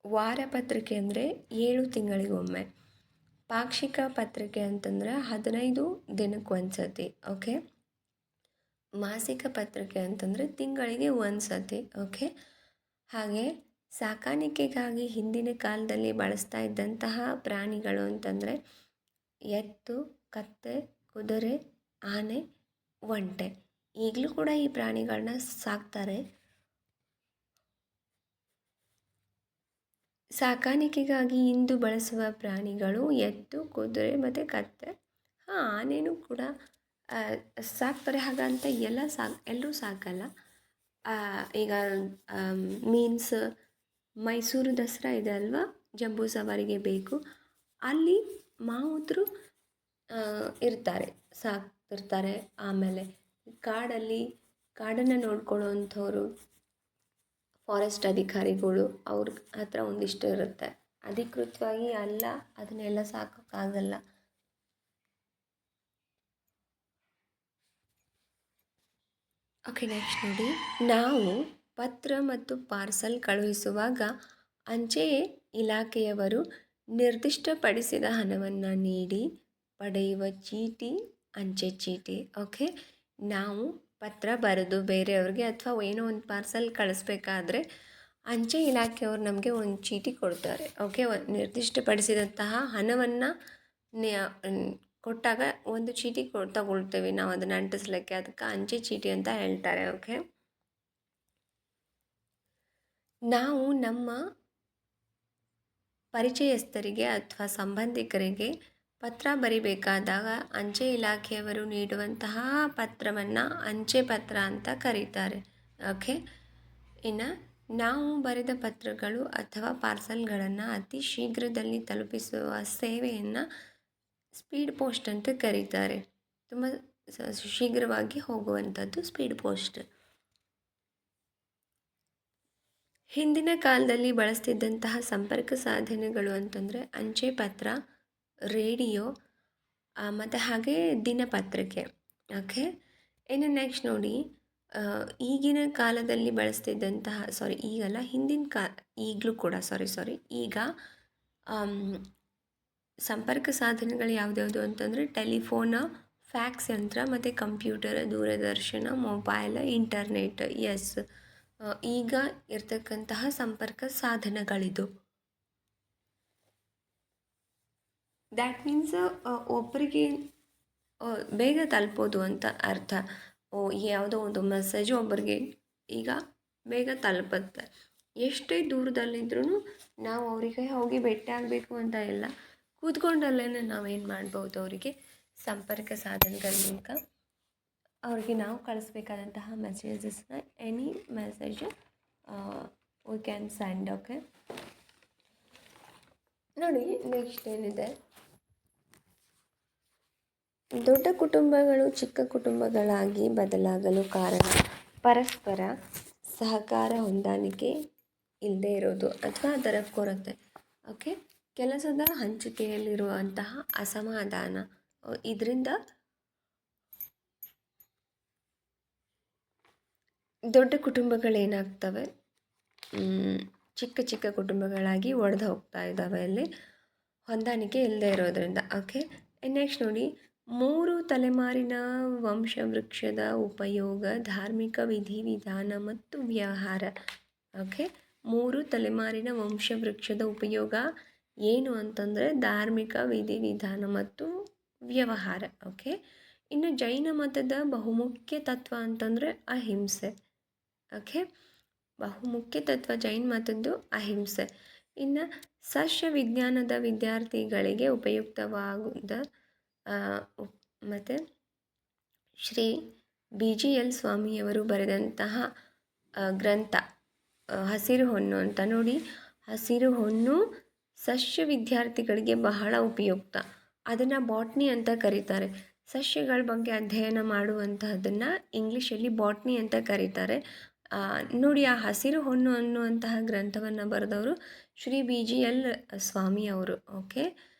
ವಾರಪತ್ರಿಕೆ ಅಂದರೆ 7 ತಿಂಗಳಿಗೊಮ್ಮೆ. ಪಾಕ್ಷಿಕ ಪತ್ರಿಕೆ ಅಂತಂದರೆ 15 ದಿನಕ್ಕೊಂದು ಸತಿ. ಓಕೆ, ಮಾಸಿಕ ಪತ್ರಿಕೆ ಅಂತಂದರೆ ತಿಂಗಳಿಗೆ ಒಂದು ಸತಿ. ಓಕೆ, ಹಾಗೆ ಸಾಕಾಣಿಕೆಗಾಗಿ ಹಿಂದಿನ ಕಾಲದಲ್ಲಿ ಬಳಸ್ತಾ ಇದ್ದಂತಹ ಪ್ರಾಣಿಗಳು ಅಂತಂದರೆ ಎತ್ತು, ಕತ್ತೆ, ಕುದುರೆ, ಆನೆ, ಒಂಟೆ. ಈಗಲೂ ಕೂಡ ಈ ಪ್ರಾಣಿಗಳನ್ನ ಸಾಕ್ತಾರೆ. ಸಾಕಾಣಿಕೆಗಾಗಿ ಇಂದು ಬಳಸುವ ಪ್ರಾಣಿಗಳು ಎತ್ತು, ಕುದುರೆ ಮತ್ತು ಕತ್ತೆ. ಆನೆನೂ ಕೂಡ ಸಾಕ್ತಾರೆ. ಹಾಗಂತ ಎಲ್ಲರೂ ಸಾಕಲ್ಲ. ಈಗ ಮೀನ್ಸ್ ಮೈಸೂರು ದಸರಾ ಇದೆ ಅಲ್ವಾ, ಜಂಬೂ ಸವಾರಿಗೆ ಬೇಕು, ಅಲ್ಲಿ ಮಾವುತರು ಇರ್ತಾರೆ, ಸಾಕ್ತಿರ್ತಾರೆ. ಆಮೇಲೆ ಕಾಡನ್ನು ನೋಡ್ಕೊಳ್ಳೋವಂಥವ್ರು ಫಾರೆಸ್ಟ್ ಅಧಿಕಾರಿಗಳು, ಅವ್ರ ಹತ್ರ ಒಂದಿಷ್ಟು ಇರುತ್ತೆ. ಅಧಿಕೃತವಾಗಿ ಅಲ್ಲ, ಅದನ್ನೆಲ್ಲ ಸಾಕೋಕ್ಕಾಗಲ್ಲ. ಓಕೆ, ನೆಕ್ಸ್ಟ್ ನೋಡಿ, ನಾವು ಪತ್ರ ಮತ್ತು ಪಾರ್ಸಲ್ ಕಳುಹಿಸುವಾಗ ಅಂಚೆ ಇಲಾಖೆಯವರು ನಿರ್ದಿಷ್ಟಪಡಿಸಿದ ಹಣವನ್ನು ನೀಡಿ ಪಡೆಯುವ ಚೀಟಿ ಅಂಚೆ ಚೀಟಿ. ಓಕೆ, ನಾವು ಪತ್ರ ಬರೆದು ಬೇರೆಯವ್ರಿಗೆ ಅಥವಾ ಏನೋ ಒಂದು ಪಾರ್ಸಲ್ ಕಳಿಸ್ಬೇಕಾದ್ರೆ ಅಂಚೆ ಇಲಾಖೆಯವರು ನಮಗೆ ಒಂದು ಚೀಟಿ ಕೊಡ್ತಾರೆ. ಓಕೆ, ನಿರ್ದಿಷ್ಟಪಡಿಸಿದಂತಹ ಹಣವನ್ನು ಕೊಟ್ಟಾಗ ಒಂದು ಚೀಟಿ ತಗೊಳ್ತೇವೆ ನಾವು ಅದನ್ನು ಅಂಟಿಸ್ಲಿಕ್ಕೆ, ಅದಕ್ಕೆ ಅಂಚೆ ಚೀಟಿ ಅಂತ ಹೇಳ್ತಾರೆ. ಓಕೆ, ನಾವು ನಮ್ಮ ಪರಿಚಯಸ್ಥರಿಗೆ ಅಥವಾ ಸಂಬಂಧಿಕರಿಗೆ ಪತ್ರ ಬರಿಬೇಕಾದಾಗ ಅಂಚೆ ಇಲಾಖೆಯವರು ನೀಡುವಂತಹ ಪತ್ರವನ್ನು ಅಂಚೆ ಪತ್ರ ಅಂತ ಕರೀತಾರೆ. ಓಕೆ, ಇನ್ನು ನಾವು ಬರೆದ ಪತ್ರಗಳು ಅಥವಾ ಪಾರ್ಸಲ್ಗಳನ್ನು ಅತಿ ಶೀಘ್ರದಲ್ಲಿ ತಲುಪಿಸುವ ಸೇವೆಯನ್ನು ಸ್ಪೀಡ್ ಪೋಸ್ಟ್ ಅಂತ ಕರೀತಾರೆ. ತುಂಬ ಶೀಘ್ರವಾಗಿ ಹೋಗುವಂಥದ್ದು ಸ್ಪೀಡ್ ಪೋಸ್ಟ್. ಹಿಂದಿನ ಕಾಲದಲ್ಲಿ ಬಳಸ್ತಿದ್ದಂತಹ ಸಂಪರ್ಕ ಸಾಧನಗಳು ಅಂತಂದರೆ ಅಂಚೆ ಪತ್ರ, ರೇಡಿಯೋ, ಮತ್ತು ಹಾಗೆ ದಿನಪತ್ರಿಕೆ. ಓಕೆ. ಇನ್ನು ನೆಕ್ಸ್ಟ್ ನೋಡಿ, ಈಗಿನ ಕಾಲದಲ್ಲಿ ಬಳಸ್ತಿದ್ದಂತಹ, ಈಗಲ್ಲ, ಈಗಲೂ ಕೂಡ ಈಗ ಸಂಪರ್ಕ ಸಾಧನಗಳು ಯಾವ್ದ್ಯಾವುದು ಅಂತಂದರೆ ಟೆಲಿಫೋನ, ಫ್ಯಾಕ್ಸ್ ಯಂತ್ರ ಮತ್ತು ಕಂಪ್ಯೂಟರ್, ದೂರದರ್ಶನ, ಮೊಬೈಲ್, ಇಂಟರ್ನೆಟ್. ಎಸ್, ಈಗ ಇರ್ತಕ್ಕಂತಹ ಸಂಪರ್ಕ ಸಾಧನಗಳಿದು. ದ್ಯಾಟ್ ಮೀನ್ಸ್ ಒಬ್ಬರಿಗೆ ಬೇಗ ತಲುಪೋದು ಅಂತ ಅರ್ಥ. ಯಾವುದೋ ಒಂದು ಮೆಸೇಜು ಒಬ್ಬರಿಗೆ ಈಗ ಬೇಗ ತಲುಪುತ್ತೆ. ಎಷ್ಟೇ ದೂರದಲ್ಲಿದ್ರೂ ನಾವು ಅವರಿಗೆ ಹೋಗಿ ಭೇಟಿ ಆಗಬೇಕು ಅಂತ ಇಲ್ಲ, ಕೂತ್ಕೊಂಡಲ್ಲೇ ನಾವೇನು ಮಾಡ್ಬೋದು, ಅವರಿಗೆ ಸಂಪರ್ಕ ಸಾಧನಗಳ ಮೂಲಕ ಅವ್ರಿಗೆ ನಾವು ಕಳಿಸ್ಬೇಕಾದಂತಹ ಮೆಸೇಜಸ್ನ any message we can send. Okay. ನೋಡಿ ನೆಕ್ಸ್ಟ್ ಏನಿದೆ, ದೊಡ್ಡ ಕುಟುಂಬಗಳು ಚಿಕ್ಕ ಕುಟುಂಬಗಳಾಗಿ ಬದಲಾಗಲು ಕಾರಣ ಪರಸ್ಪರ ಸಹಕಾರ, ಹೊಂದಾಣಿಕೆ ಇಲ್ಲದೆ ಇರೋದು ಅಥವಾ ಅದರ ಕೊರತೆ. ಓಕೆ. ಕೆಲಸದ ಹಂಚಿಕೆಯಲ್ಲಿರುವಂತಹ ಅಸಮಾಧಾನ, ಇದರಿಂದ ದೊಡ್ಡ ಕುಟುಂಬಗಳೇನಾಗ್ತವೆ, ಚಿಕ್ಕ ಚಿಕ್ಕ ಕುಟುಂಬಗಳಾಗಿ ಒಡೆದು ಹೋಗ್ತಾ ಇದ್ದಾವೆ, ಅಲ್ಲಿ ಹೊಂದಾಣಿಕೆ ಇಲ್ಲದೆ ಇರೋದ್ರಿಂದ. ಓಕೆ. ನೆಕ್ಸ್ಟ್ ನೋಡಿ, 3 ತಲೆಮಾರಿನ ವಂಶವೃಕ್ಷದ ಉಪಯೋಗ ಧಾರ್ಮಿಕ ವಿಧಿವಿಧಾನ ಮತ್ತು ವ್ಯವಹಾರ. ಓಕೆ. 3 ತಲೆಮಾರಿನ ವಂಶವೃಕ್ಷದ ಉಪಯೋಗ ಏನು ಅಂತಂದರೆ ಧಾರ್ಮಿಕ ವಿಧಿವಿಧಾನ ಮತ್ತು ವ್ಯವಹಾರ. ಓಕೆ. ಇನ್ನು ಜೈನ ಮತದ ಬಹುಮುಖ್ಯ ತತ್ವ ಅಂತಂದರೆ ಅಹಿಂಸೆ. ಓಕೆ. ಬಹುಮುಖ್ಯ ತತ್ವ ಜೈನ ಮತದ್ದು ಅಹಿಂಸೆ. ಇನ್ನು ಸಸ್ಯ ವಿಜ್ಞಾನದ ವಿದ್ಯಾರ್ಥಿಗಳಿಗೆ ಉಪಯುಕ್ತವಾದ ಮತ್ತು ಶ್ರೀ BGL ಸ್ವಾಮಿಯವರು ಬರೆದಂತಹ ಗ್ರಂಥ ಹಸಿರು ಹೊನ್ನು ಅಂತ. ನೋಡಿ, ಹಸಿರು ಹೊನ್ನು ಸಸ್ಯ ವಿದ್ಯಾರ್ಥಿಗಳಿಗೆ ಬಹಳ ಉಪಯುಕ್ತ. ಅದನ್ನು ಬಾಟ್ನಿ ಅಂತ ಕರೀತಾರೆ. ಸಸ್ಯಗಳ ಬಗ್ಗೆ ಅಧ್ಯಯನ ಮಾಡುವಂತಹದ್ದನ್ನು ಇಂಗ್ಲೀಷಲ್ಲಿ ಬಾಟ್ನಿ ಅಂತ ಕರೀತಾರೆ. ನೋಡಿ, ಆ ಹಸಿರು ಹೊನ್ನು ಅನ್ನುವಂತಹ ಗ್ರಂಥವನ್ನು ಬರೆದವರು ಶ್ರೀ BGL ಸ್ವಾಮಿ ಅವರು. ಓಕೆ.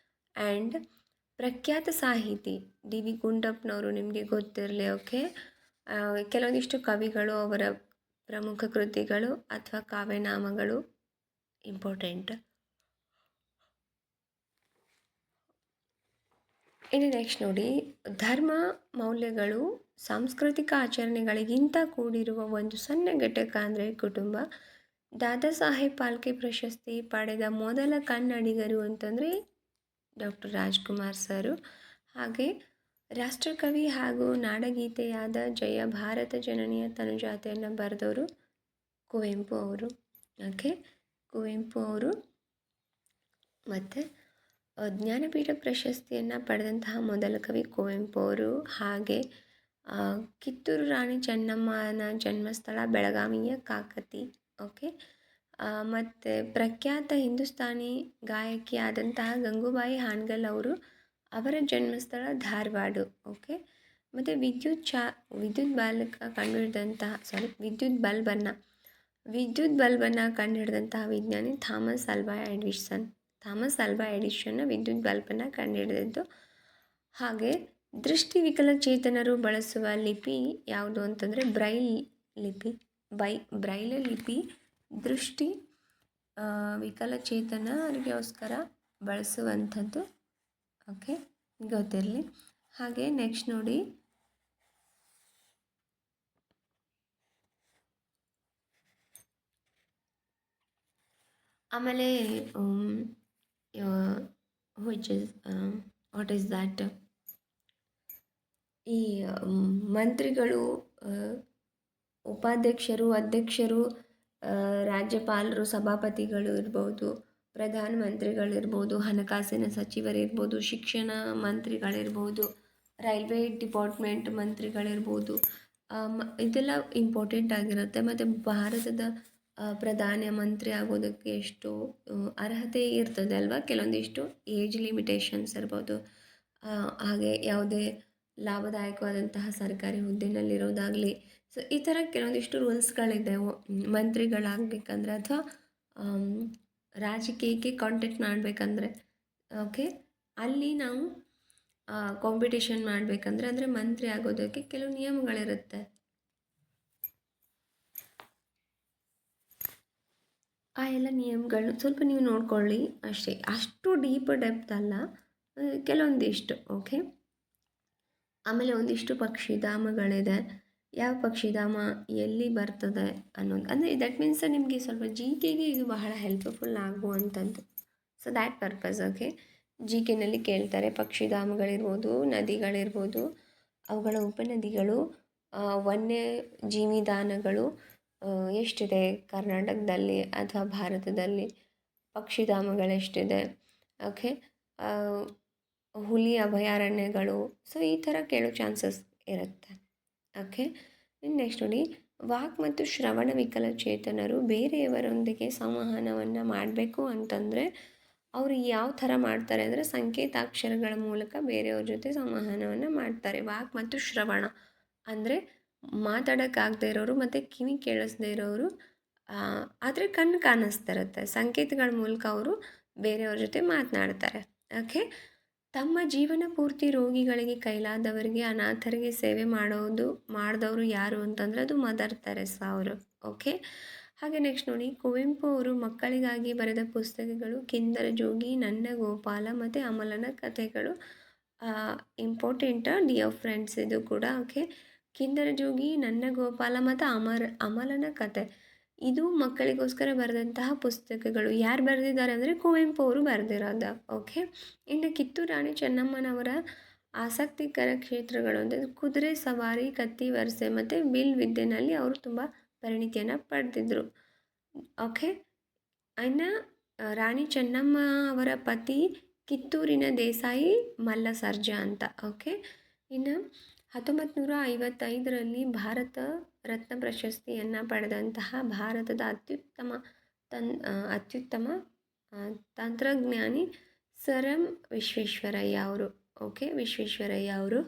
ಆ್ಯಂಡ್ ಪ್ರಖ್ಯಾತ ಸಾಹಿತಿ DV ಗುಂಡಪ್ಪನವರು ನಿಮಗೆ ಗೊತ್ತಿರಲಿ. ಓಕೆ. ಕೆಲವೊಂದಿಷ್ಟು ಕವಿಗಳು, ಅವರ ಪ್ರಮುಖ ಕೃತಿಗಳು ಅಥವಾ ಕಾವ್ಯನಾಮಗಳು ಇಂಪಾರ್ಟೆಂಟ್. ಇನ್ನು ನೆಕ್ಸ್ಟ್ ನೋಡಿ, ಧರ್ಮ ಮೌಲ್ಯಗಳು ಸಾಂಸ್ಕೃತಿಕ ಆಚರಣೆಗಳಿಗಿಂತ ಕೂಡಿರುವ ಒಂದು ಸಣ್ಣ ಘಟಕ ಅಂದರೆ ಕುಟುಂಬ. ದಾದಾ ಸಾಹೇಬ್ ಫಾಲ್ಕೆ ಪ್ರಶಸ್ತಿ ಪಡೆದ ಮೊದಲ ಕನ್ನಡಿಗರು ಅಂತಂದರೆ ಡಾಕ್ಟರ್ ರಾಜ್ಕುಮಾರ್ ಸರು. ಹಾಗೆ ರಾಷ್ಟ್ರಕವಿ ಹಾಗೂ ನಾಡಗೀತೆಯಾದ ಜಯ ಭಾರತ ಜನನಿಯ ತನುಜಾತೆಯನ್ನು ಬರೆದವರು ಕುವೆಂಪು ಅವರು. ಓಕೆ. ಕುವೆಂಪು ಅವರು. ಮತ್ತು ಜ್ಞಾನಪೀಠ ಪ್ರಶಸ್ತಿಯನ್ನು ಪಡೆದಂತಹ ಮೊದಲ ಕವಿ ಕುವೆಂಪು ಅವರು. ಹಾಗೆ ಕಿತ್ತೂರು ರಾಣಿ ಚೆನ್ನಮ್ಮನ ಜನ್ಮಸ್ಥಳ ಬೆಳಗಾವಿಯ ಕಾಕತಿ. ಓಕೆ. ಮತ್ತು ಪ್ರಖ್ಯಾತ ಹಿಂದೂಸ್ತಾನಿ ಗಾಯಕಿಯಾದಂತಹ ಗಂಗೂಬಾಯಿ ಹಾನ್ಗಲ್ ಅವರು, ಅವರ ಜನ್ಮಸ್ಥಳ ಧಾರವಾಡ. ಓಕೆ. ಮತ್ತು ವಿದ್ಯುತ್ ಬಲ್ಬನ್ನು ಕಂಡುಹಿಡಿದಂತಹ ವಿಜ್ಞಾನಿ ಥಾಮಸ್ ಆಲ್ವಾ ಎಡಿಸನ್ ವಿದ್ಯುತ್ ಬಲ್ಬನ್ನು ಕಂಡುಹಿಡಿದಿದ್ದು. ಹಾಗೆ ದೃಷ್ಟಿ ವಿಕಲಚೇತನರು ಬಳಸುವ ಲಿಪಿ ಯಾವುದು ಅಂತಂದರೆ ಬ್ರೈಲ್ ಲಿಪಿ ದೃಷ್ಟಿ ವಿಕಲಚೇತನರಿಗೋಸ್ಕರ ಬಳಸುವಂಥದ್ದು. ಓಕೆ, ಗೊತ್ತಿರಲಿ. ಹಾಗೆ ನೆಕ್ಸ್ಟ್ ನೋಡಿ, ಆಮೇಲೆ ವಾಟ್ ಈಸ್ ದ್ಯಾಟ್, ಈ ಮಂತ್ರಿಗಳು, ಉಪಾಧ್ಯಕ್ಷರು, ಅಧ್ಯಕ್ಷರು, ರಾಜ್ಯಪಾಲರು, ಸಭಾಪತಿಗಳು ಇರ್ಬೋದು, ಪ್ರಧಾನಮಂತ್ರಿಗಳಿರ್ಬೋದು, ಹಣಕಾಸಿನ ಸಚಿವರಿರ್ಬೋದು, ಶಿಕ್ಷಣ ಮಂತ್ರಿಗಳಿರ್ಬೋದು, ರೈಲ್ವೆ ಡಿಪಾರ್ಟ್ಮೆಂಟ್ ಮಂತ್ರಿಗಳಿರ್ಬೋದು, ಇದೆಲ್ಲ ಇಂಪಾರ್ಟೆಂಟ್ ಆಗಿರುತ್ತೆ. ಮತ್ತು ಭಾರತದ ಪ್ರಧಾನಮಂತ್ರಿ ಆಗೋದಕ್ಕೆ ಎಷ್ಟು ಅರ್ಹತೆ ಇರ್ತದೆ ಅಲ್ವಾ, ಕೆಲವೊಂದಿಷ್ಟು ಏಜ್ ಲಿಮಿಟೇಷನ್ಸ್ ಇರ್ಬೋದು. ಹಾಗೆ ಯಾವುದೇ ಲಾಭದಾಯಕವಾದಂತಹ ಸರ್ಕಾರಿ ಹುದ್ದೆನಲ್ಲಿರೋದಾಗಲಿ, ಸೊ ಈ ಥರ ಕೆಲವೊಂದಿಷ್ಟು ರೂಲ್ಸ್ಗಳಿದೆ ಮಂತ್ರಿಗಳಾಗಬೇಕಂದ್ರೆ ಅಥವಾ ರಾಜಕೀಯಕ್ಕೆ ಕಾಂಟ್ಯಾಕ್ಟ್ ಮಾಡಬೇಕಂದ್ರೆ. ಓಕೆ, ಅಲ್ಲಿ ನಾವು ಕಾಂಪಿಟೇಷನ್ ಮಾಡಬೇಕಂದ್ರೆ ಅಂದರೆ ಮಂತ್ರಿ ಆಗೋದಕ್ಕೆ ಕೆಲವು ನಿಯಮಗಳಿರುತ್ತೆ. ಆ ಎಲ್ಲ ನಿಯಮಗಳನ್ನ ಸ್ವಲ್ಪ ನೀವು ನೋಡ್ಕೊಳ್ಳಿ ಅಷ್ಟೇ. ಅಷ್ಟು ಡೆಪ್ತ್ ಅಲ್ಲ, ಕೆಲವೊಂದಿಷ್ಟು. ಓಕೆ. ಆಮೇಲೆ ಒಂದಿಷ್ಟು ಪಕ್ಷಿಧಾಮಗಳಿದೆ. ಯಾವ ಪಕ್ಷಿಧಾಮ ಎಲ್ಲಿ ಬರ್ತದೆ ಅನ್ನೋದು, ಅಂದರೆ ದಟ್ ಮೀನ್ಸ್ ನಿಮಗೆ ಸ್ವಲ್ಪ ಜಿ ಕೆಗೆ ಇದು ಬಹಳ ಹೆಲ್ಪ್ಫುಲ್ ಆಗುವಂಥದ್ದು. So that purpose. Okay. G ಕೆನಲ್ಲಿ ಕೇಳ್ತಾರೆ ಪಕ್ಷಿಧಾಮಗಳಿರ್ಬೋದು, ನದಿಗಳಿರ್ಬೋದು, ಅವುಗಳ ಉಪನದಿಗಳು, ವನ್ಯ ಜೀವಿದಾನಗಳು ಎಷ್ಟಿದೆ ಕರ್ನಾಟಕದಲ್ಲಿ ಅಥವಾ ಭಾರತದಲ್ಲಿ, ಪಕ್ಷಿಧಾಮಗಳೆಷ್ಟಿದೆ. ಓಕೆ. ಹುಲಿ ಅಭಯಾರಣ್ಯಗಳು. ಸೊ ಈ ಥರ ಕೇಳೋ ಚಾನ್ಸಸ್ ಇರುತ್ತೆ. ಓಕೆ. ನೆಕ್ಸ್ಟ್ ನೋಡಿ, ವಾಕ್ ಮತ್ತು ಶ್ರವಣ ವಿಕಲಚೇತನರು ಬೇರೆಯವರೊಂದಿಗೆ ಸಂವಹನವನ್ನು ಮಾಡಬೇಕು ಅಂತಂದರೆ ಅವರು ಯಾವ ಥರ ಮಾಡ್ತಾರೆ ಅಂದರೆ ಸಂಕೇತಾಕ್ಷರಗಳ ಮೂಲಕ ಬೇರೆಯವ್ರ ಜೊತೆ ಸಂವಹನವನ್ನು ಮಾಡ್ತಾರೆ. ವಾಕ್ ಮತ್ತು ಶ್ರವಣ ಅಂದರೆ ಮಾತಾಡೋಕ್ಕಾಗದೇ ಇರೋರು ಮತ್ತು ಕಿವಿ ಕೇಳಿಸ್ದೇ ಇರೋರು, ಆದರೆ ಕಣ್ಣು ಕಾಣಿಸ್ತಿರುತ್ತೆ, ಸಂಕೇತಗಳ ಮೂಲಕ ಅವರು ಬೇರೆಯವ್ರ ಜೊತೆ ಮಾತನಾಡ್ತಾರೆ. ಓಕೆ. ತಮ್ಮ ಜೀವನ ಪೂರ್ತಿ ರೋಗಿಗಳಿಗೆ, ಕೈಲಾದವರಿಗೆ, ಅನಾಥರಿಗೆ ಸೇವೆ ಮಾಡಿದವರು ಯಾರು ಅಂತಂದರೆ ಅದು ಮದರ್ ತೆರೇಸಾ ಅವರು. ಓಕೆ. ಹಾಗೆ ನೆಕ್ಸ್ಟ್ ನೋಡಿ, ಕುವೆಂಪು ಅವರು ಮಕ್ಕಳಿಗಾಗಿ ಬರೆದ ಪುಸ್ತಕಗಳು ಕಿಂದರ ಜೋಗಿ, ನನ್ನ ಗೋಪಾಲ ಮತ್ತು ಅಮಲನ ಕಥೆಗಳು. ಇಂಪಾರ್ಟೆಂಟ್ ಡಿಯರ್ ಫ್ರೆಂಡ್ಸ್ ಇದು ಕೂಡ. ಓಕೆ. ಕಿಂದರ ಜೋಗಿ, ನನ್ನ ಗೋಪಾಲ ಮತ್ತು ಅಮಲನ ಕಥೆ ಇದು ಮಕ್ಕಳಿಗೋಸ್ಕರ ಬರೆದಂತಹ ಪುಸ್ತಕಗಳು. ಯಾರು ಬರೆದಿದ್ದಾರೆ ಅಂದರೆ ಕುವೆಂಪು ಅವರು ಬರೆದಿರೋದು. ಓಕೆ. ಇನ್ನು ಕಿತ್ತೂರು ರಾಣಿ ಚೆನ್ನಮ್ಮನವರ ಆಸಕ್ತಿಕರ ಕ್ಷೇತ್ರಗಳು ಅಂದರೆ ಕುದುರೆ ಸವಾರಿ, ಕತ್ತಿ ವರಸೆ ಮತ್ತು ಬಿಲ್ ವಿದ್ಯೆನಲ್ಲಿ ಅವರು ತುಂಬ ಪರಿಣಿತಿಯನ್ನು ಪಡೆದಿದ್ದರು. ಓಕೆ. ಇನ್ನು ರಾಣಿ ಚೆನ್ನಮ್ಮ ಅವರ ಪತಿ ಕಿತ್ತೂರಿನ ದೇಸಾಯಿ ಮಲ್ಲ ಸರ್ಜಾ ಅಂತ. ಓಕೆ. ಇನ್ನು 1955ರಲ್ಲಿ ಭಾರತ ರತ್ನ ಪ್ರಶಸ್ತಿಯನ್ನು ಪಡೆದಂತಹ ಭಾರತದ ಅತ್ಯುತ್ತಮ ತಂತ್ರಜ್ಞಾನಿ ಸರ್ ಎಂ ವಿಶ್ವೇಶ್ವರಯ್ಯ ಅವರು. ಓಕೆ. ವಿಶ್ವೇಶ್ವರಯ್ಯ ಅವರು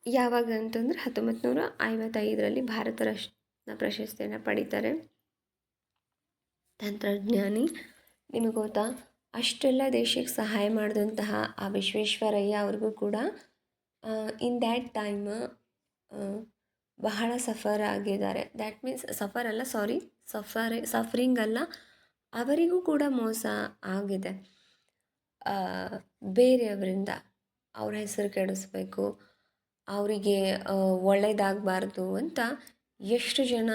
ಯಾವಾಗ ಅಂತಂದರೆ 1955ರಲ್ಲಿ ಭಾರತ ರತ್ನ ಪ್ರಶಸ್ತಿಯನ್ನು ಪಡೀತಾರೆ. ತಂತ್ರಜ್ಞಾನಿ. ನಿಮಗೆ ಗೊತ್ತಾ, ಅಷ್ಟೆಲ್ಲ ದೇಶಕ್ಕೆ ಸಹಾಯ ಮಾಡಿದಂತಹ ಆ ವಿಶ್ವೇಶ್ವರಯ್ಯ ಅವ್ರಿಗೂ ಕೂಡ ಇನ್ ದ್ಯಾಟ್ ಟೈಮ್ ಬಹಳ ಸಫರ್ ಆಗಿದ್ದಾರೆ. ದ್ಯಾಟ್ ಮೀನ್ಸ್ ಸಫರಿಂಗ್ ಅಲ್ಲ, ಅವರಿಗೂ ಕೂಡ ಮೋಸ ಆಗಿದೆ ಬೇರೆಯವರಿಂದ. ಅವ್ರ ಹೆಸರು ಕೆಡಿಸ್ಬೇಕು, ಅವರಿಗೆ ಒಳ್ಳೆಯದಾಗಬಾರ್ದು ಅಂತ ಎಷ್ಟು ಜನ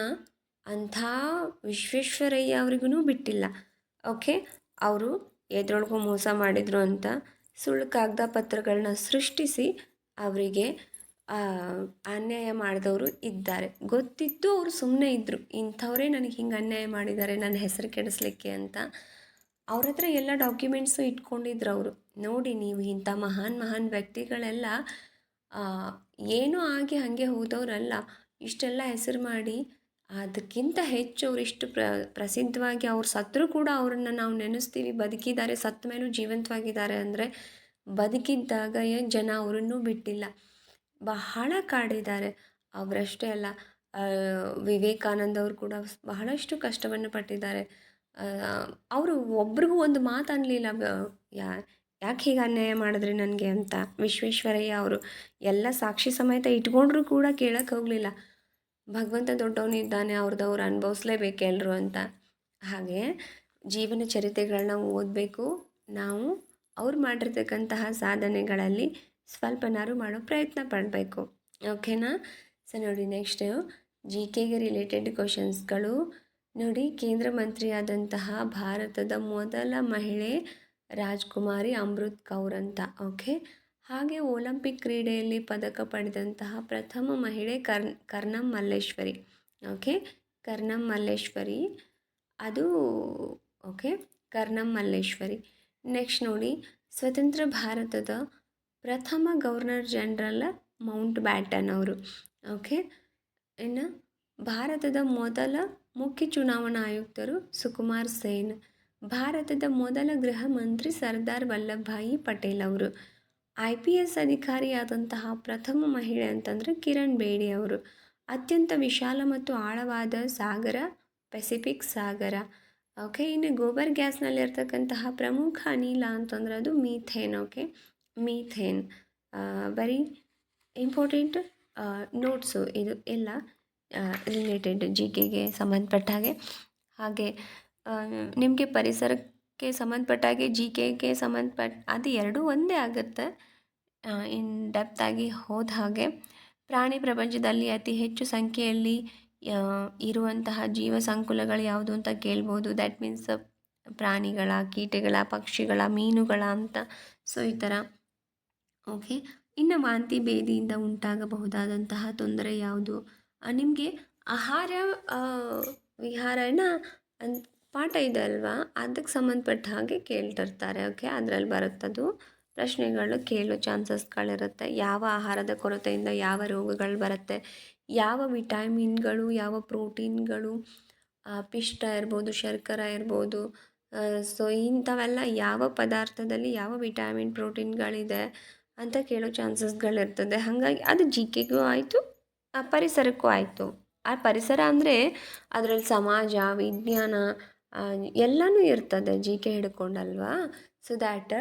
ಅಂಥ ವಿಶ್ವೇಶ್ವರಯ್ಯ ಅವ್ರಿಗೂ ಬಿಟ್ಟಿಲ್ಲ. ಓಕೆ. ಅವರು ಎದ್ರೊಳಗೂ ಮೋಸ ಮಾಡಿದರು ಅಂತ ಸುಳ್ಳು ಕಾಗದ ಪತ್ರಗಳನ್ನ ಸೃಷ್ಟಿಸಿ ಅವರಿಗೆ ಅನ್ಯಾಯ ಮಾಡಿದವರು ಇದ್ದಾರೆ. ಗೊತ್ತಿದ್ದು ಅವರು ಸುಮ್ಮನೆ ಇದ್ದರು, ಇಂಥವರೇ ನನಗೆ ಹಿಂಗೆ ಅನ್ಯಾಯ ಮಾಡಿದ್ದಾರೆ ನನ್ನ ಹೆಸರು ಕೆಡಿಸ್ಲಿಕ್ಕೆ ಅಂತ. ಅವ್ರ ಹತ್ರ ಎಲ್ಲ ಡಾಕ್ಯುಮೆಂಟ್ಸು ಇಟ್ಕೊಂಡಿದ್ರು ಅವರು. ನೋಡಿ ನೀವು, ಇಂಥ ಮಹಾನ್ ವ್ಯಕ್ತಿಗಳೆಲ್ಲ ಏನೋ ಆಗಿ ಹಾಗೆ ಹೋದವರಲ್ಲ. ಇಷ್ಟೆಲ್ಲ ಹೆಸರು ಮಾಡಿ ಅದಕ್ಕಿಂತ ಹೆಚ್ಚು ಅವರಿಷ್ಟು ಪ್ರಸಿದ್ಧವಾಗಿ ಅವ್ರು ಸತ್ತರೂ ಕೂಡ ಅವ್ರನ್ನ ನಾವು ನೆನೆಸ್ತೀವಿ. ಬದುಕಿದ್ದಾರೆ, ಸತ್ತ ಮೇಲೂ ಜೀವಂತವಾಗಿದ್ದಾರೆ ಅಂದರೆ ಬದುಕಿದ್ದಾಗ ಜನ ಅವರನ್ನೂ ಬಿಟ್ಟಿಲ್ಲ, ಬಹಳ ಕಾಡಿದ್ದಾರೆ. ಅವರಷ್ಟೇ ಅಲ್ಲ, ವಿವೇಕಾನಂದ ಅವರು ಕೂಡ ಬಹಳಷ್ಟು ಕಷ್ಟವನ್ನು ಪಟ್ಟಿದ್ದಾರೆ. ಅವರು ಒಬ್ರಿಗೂ ಒಂದು ಮಾತು ಅನ್ನಲಿಲ್ಲ, ಯಾಕೆ ಹೀಗೆ ಅನ್ಯಾಯ ಮಾಡಿದ್ರಿ ನನಗೆ ಅಂತ. ವಿಶ್ವೇಶ್ವರಯ್ಯ ಅವರು ಎಲ್ಲ ಸಾಕ್ಷಿ ಸಮೇತ ಇಟ್ಕೊಂಡ್ರೂ ಕೂಡ ಕೇಳಕ್ಕೆ ಹೋಗಲಿಲ್ಲ. ಭಗವಂತ ದೊಡ್ಡವನಿದ್ದಾನೆ, ಅವ್ರದ್ದವ್ರು ಅನುಭವಿಸ್ಲೇಬೇಕು ಎಲ್ಲರೂ ಅಂತ. ಹಾಗೆ ಜೀವನ ಚರಿತ್ರೆಗಳನ್ನ ಓದಬೇಕು ನಾವು. ಅವ್ರು ಮಾಡಿರ್ತಕ್ಕಂತಹ ಸಾಧನೆಗಳಲ್ಲಿ ಸ್ವಲ್ಪನಾರು ಮಾಡೋ ಪ್ರಯತ್ನ ಪಡಬೇಕು. ಓಕೆನಾ. ಸೊ ನೋಡಿ, ನೆಕ್ಸ್ಟ್ ಜಿ ಕೆಗೆ ರಿಲೇಟೆಡ್ ಕ್ವಶನ್ಸ್ಗಳು ನೋಡಿ. ಕೇಂದ್ರ ಮಂತ್ರಿಯಾದಂತಹ ಭಾರತದ ಮೊದಲ ಮಹಿಳೆ ರಾಜ್ಕುಮಾರಿ ಅಮೃತ್ ಕೌರ್ ಅಂತ. ಓಕೆ. ಹಾಗೆ ಒಲಿಂಪಿಕ್ ಕ್ರೀಡೆಯಲ್ಲಿ ಪದಕ ಪಡೆದಂತಹ ಪ್ರಥಮ ಮಹಿಳೆ ಕರ್ನಂ ಮಲ್ಲೇಶ್ವರಿ. ಓಕೆ. ಕರ್ನಂ ಮಲ್ಲೇಶ್ವರಿ ಅದು. ಓಕೆ. ಕರ್ನಂ ಮಲ್ಲೇಶ್ವರಿ. ನೆಕ್ಸ್ಟ್ ನೋಡಿ, ಸ್ವತಂತ್ರ ಭಾರತದ ಪ್ರಥಮ ಗವರ್ನರ್ ಜನರಲ್ ಮೌಂಟ್ ಬ್ಯಾಟನ್ ಅವರು. ಓಕೆ. ಇನ್ನು ಭಾರತದ ಮೊದಲ ಮುಖ್ಯ ಚುನಾವಣಾ ಆಯುಕ್ತರು ಸುಕುಮಾರ್ ಸೇನ್. ಭಾರತದ ಮೊದಲ ಗೃಹ ಮಂತ್ರಿ ಸರ್ದಾರ್ ವಲ್ಲಭಭಾಯಿ ಪಟೇಲ್ ಅವರು. IPS ಅಧಿಕಾರಿಯಾದಂತಹ ಪ್ರಥಮ ಮಹಿಳೆ ಅಂತಂದರೆ ಕಿರಣ್ ಬೇಡಿ ಅವರು. ಅತ್ಯಂತ ವಿಶಾಲ ಮತ್ತು ಆಳವಾದ ಸಾಗರ ಪೆಸಿಫಿಕ್ ಸಾಗರ. ಓಕೆ. ಇನ್ನು ಗೋಬರ್ ಗ್ಯಾಸ್ನಲ್ಲಿರ್ತಕ್ಕಂತಹ ಪ್ರಮುಖ ಅನಿಲ ಅಂತಂದರೆ ಅದು methane. Okay, methane very important notes ಇದು ಎಲ್ಲ ರಿಲೇಟೆಡ್ ಜಿ ಕೆಗೆ ಸಂಬಂಧಪಟ್ಟ ಹಾಗೆ. ಹಾಗೆ ನಿಮಗೆ ಪರಿಸರಕ್ಕೆ ಸಂಬಂಧಪಟ್ಟ ಹಾಗೆ ಜಿ ಕೆಗೆ ಸಂಬಂಧಪಟ್ಟ ಅದು ಎರಡೂ ಒಂದೇ ಆಗುತ್ತೆ ಇನ್ ಡೆಪ್ತಾಗಿ ಹೋದ ಹಾಗೆ. ಪ್ರಾಣಿ ಪ್ರಪಂಚದಲ್ಲಿ ಅತಿ ಹೆಚ್ಚು ಸಂಖ್ಯೆಯಲ್ಲಿ ಇರುವಂತಹ ಜೀವ ಸಂಕುಲಗಳು ಯಾವುದು ಅಂತ ಕೇಳ್ಬೋದು. ದ್ಯಾಟ್ ಮೀನ್ಸ್ ಪ್ರಾಣಿಗಳ, ಕೀಟಗಳ, ಪಕ್ಷಿಗಳ, ಮೀನುಗಳ ಅಂತ. ಸೊ ಈ ಥರ. ಓಕೆ. ಇನ್ನು ವಾಂತಿ ಭೇದಿಯಿಂದ ಉಂಟಾಗಬಹುದಾದಂತಹ ತೊಂದರೆ ಯಾವುದು? ನಿಮಗೆ ಆಹಾರ ವಿಹಾರನ ಅಂತ ಪಾಠ ಇದೆ ಅಲ್ವಾ, ಅದಕ್ಕೆ ಸಂಬಂಧಪಟ್ಟ ಹಾಗೆ ಕೇಳ್ತಿರ್ತಾರೆ. ಓಕೆ, ಅದರಲ್ಲಿ ಬರುತ್ತದು ಪ್ರಶ್ನೆಗಳು ಕೇಳೋ ಚಾನ್ಸಸ್ಗಳಿರುತ್ತೆ. ಯಾವ ಆಹಾರದ ಕೊರತೆಯಿಂದ ಯಾವ ರೋಗಗಳು ಬರುತ್ತೆ, ಯಾವ ವಿಟಮಿನ್ಗಳು, ಯಾವ ಪ್ರೋಟೀನ್ಗಳು, ಪಿಷ್ಟ ಇರ್ಬೋದು, ಶರ್ಕರ ಇರ್ಬೋದು, ಸೊ ಇಂಥವೆಲ್ಲ ಯಾವ ಪದಾರ್ಥದಲ್ಲಿ ಯಾವ ವಿಟಮಿನ್ ಪ್ರೋಟೀನ್ಗಳಿದೆ ಅಂತ ಕೇಳೋ ಚಾನ್ಸಸ್ಗಳಿರ್ತದೆ. ಹಾಗಾಗಿ ಅದು ಜಿ ಕೆಗೂ ಆಯಿತು, ಪರಿಸರಕ್ಕೂ ಆಯಿತು. ಆ ಪರಿಸರ ಅಂದರೆ ಅದರಲ್ಲಿ ಸಮಾಜ, ವಿಜ್ಞಾನ ಎಲ್ಲನೂ ಇರ್ತದೆ ಜಿ ಕೆ ಹಿಡ್ಕೊಂಡಲ್ವಾ. ಸೊ ದ್ಯಾಟ್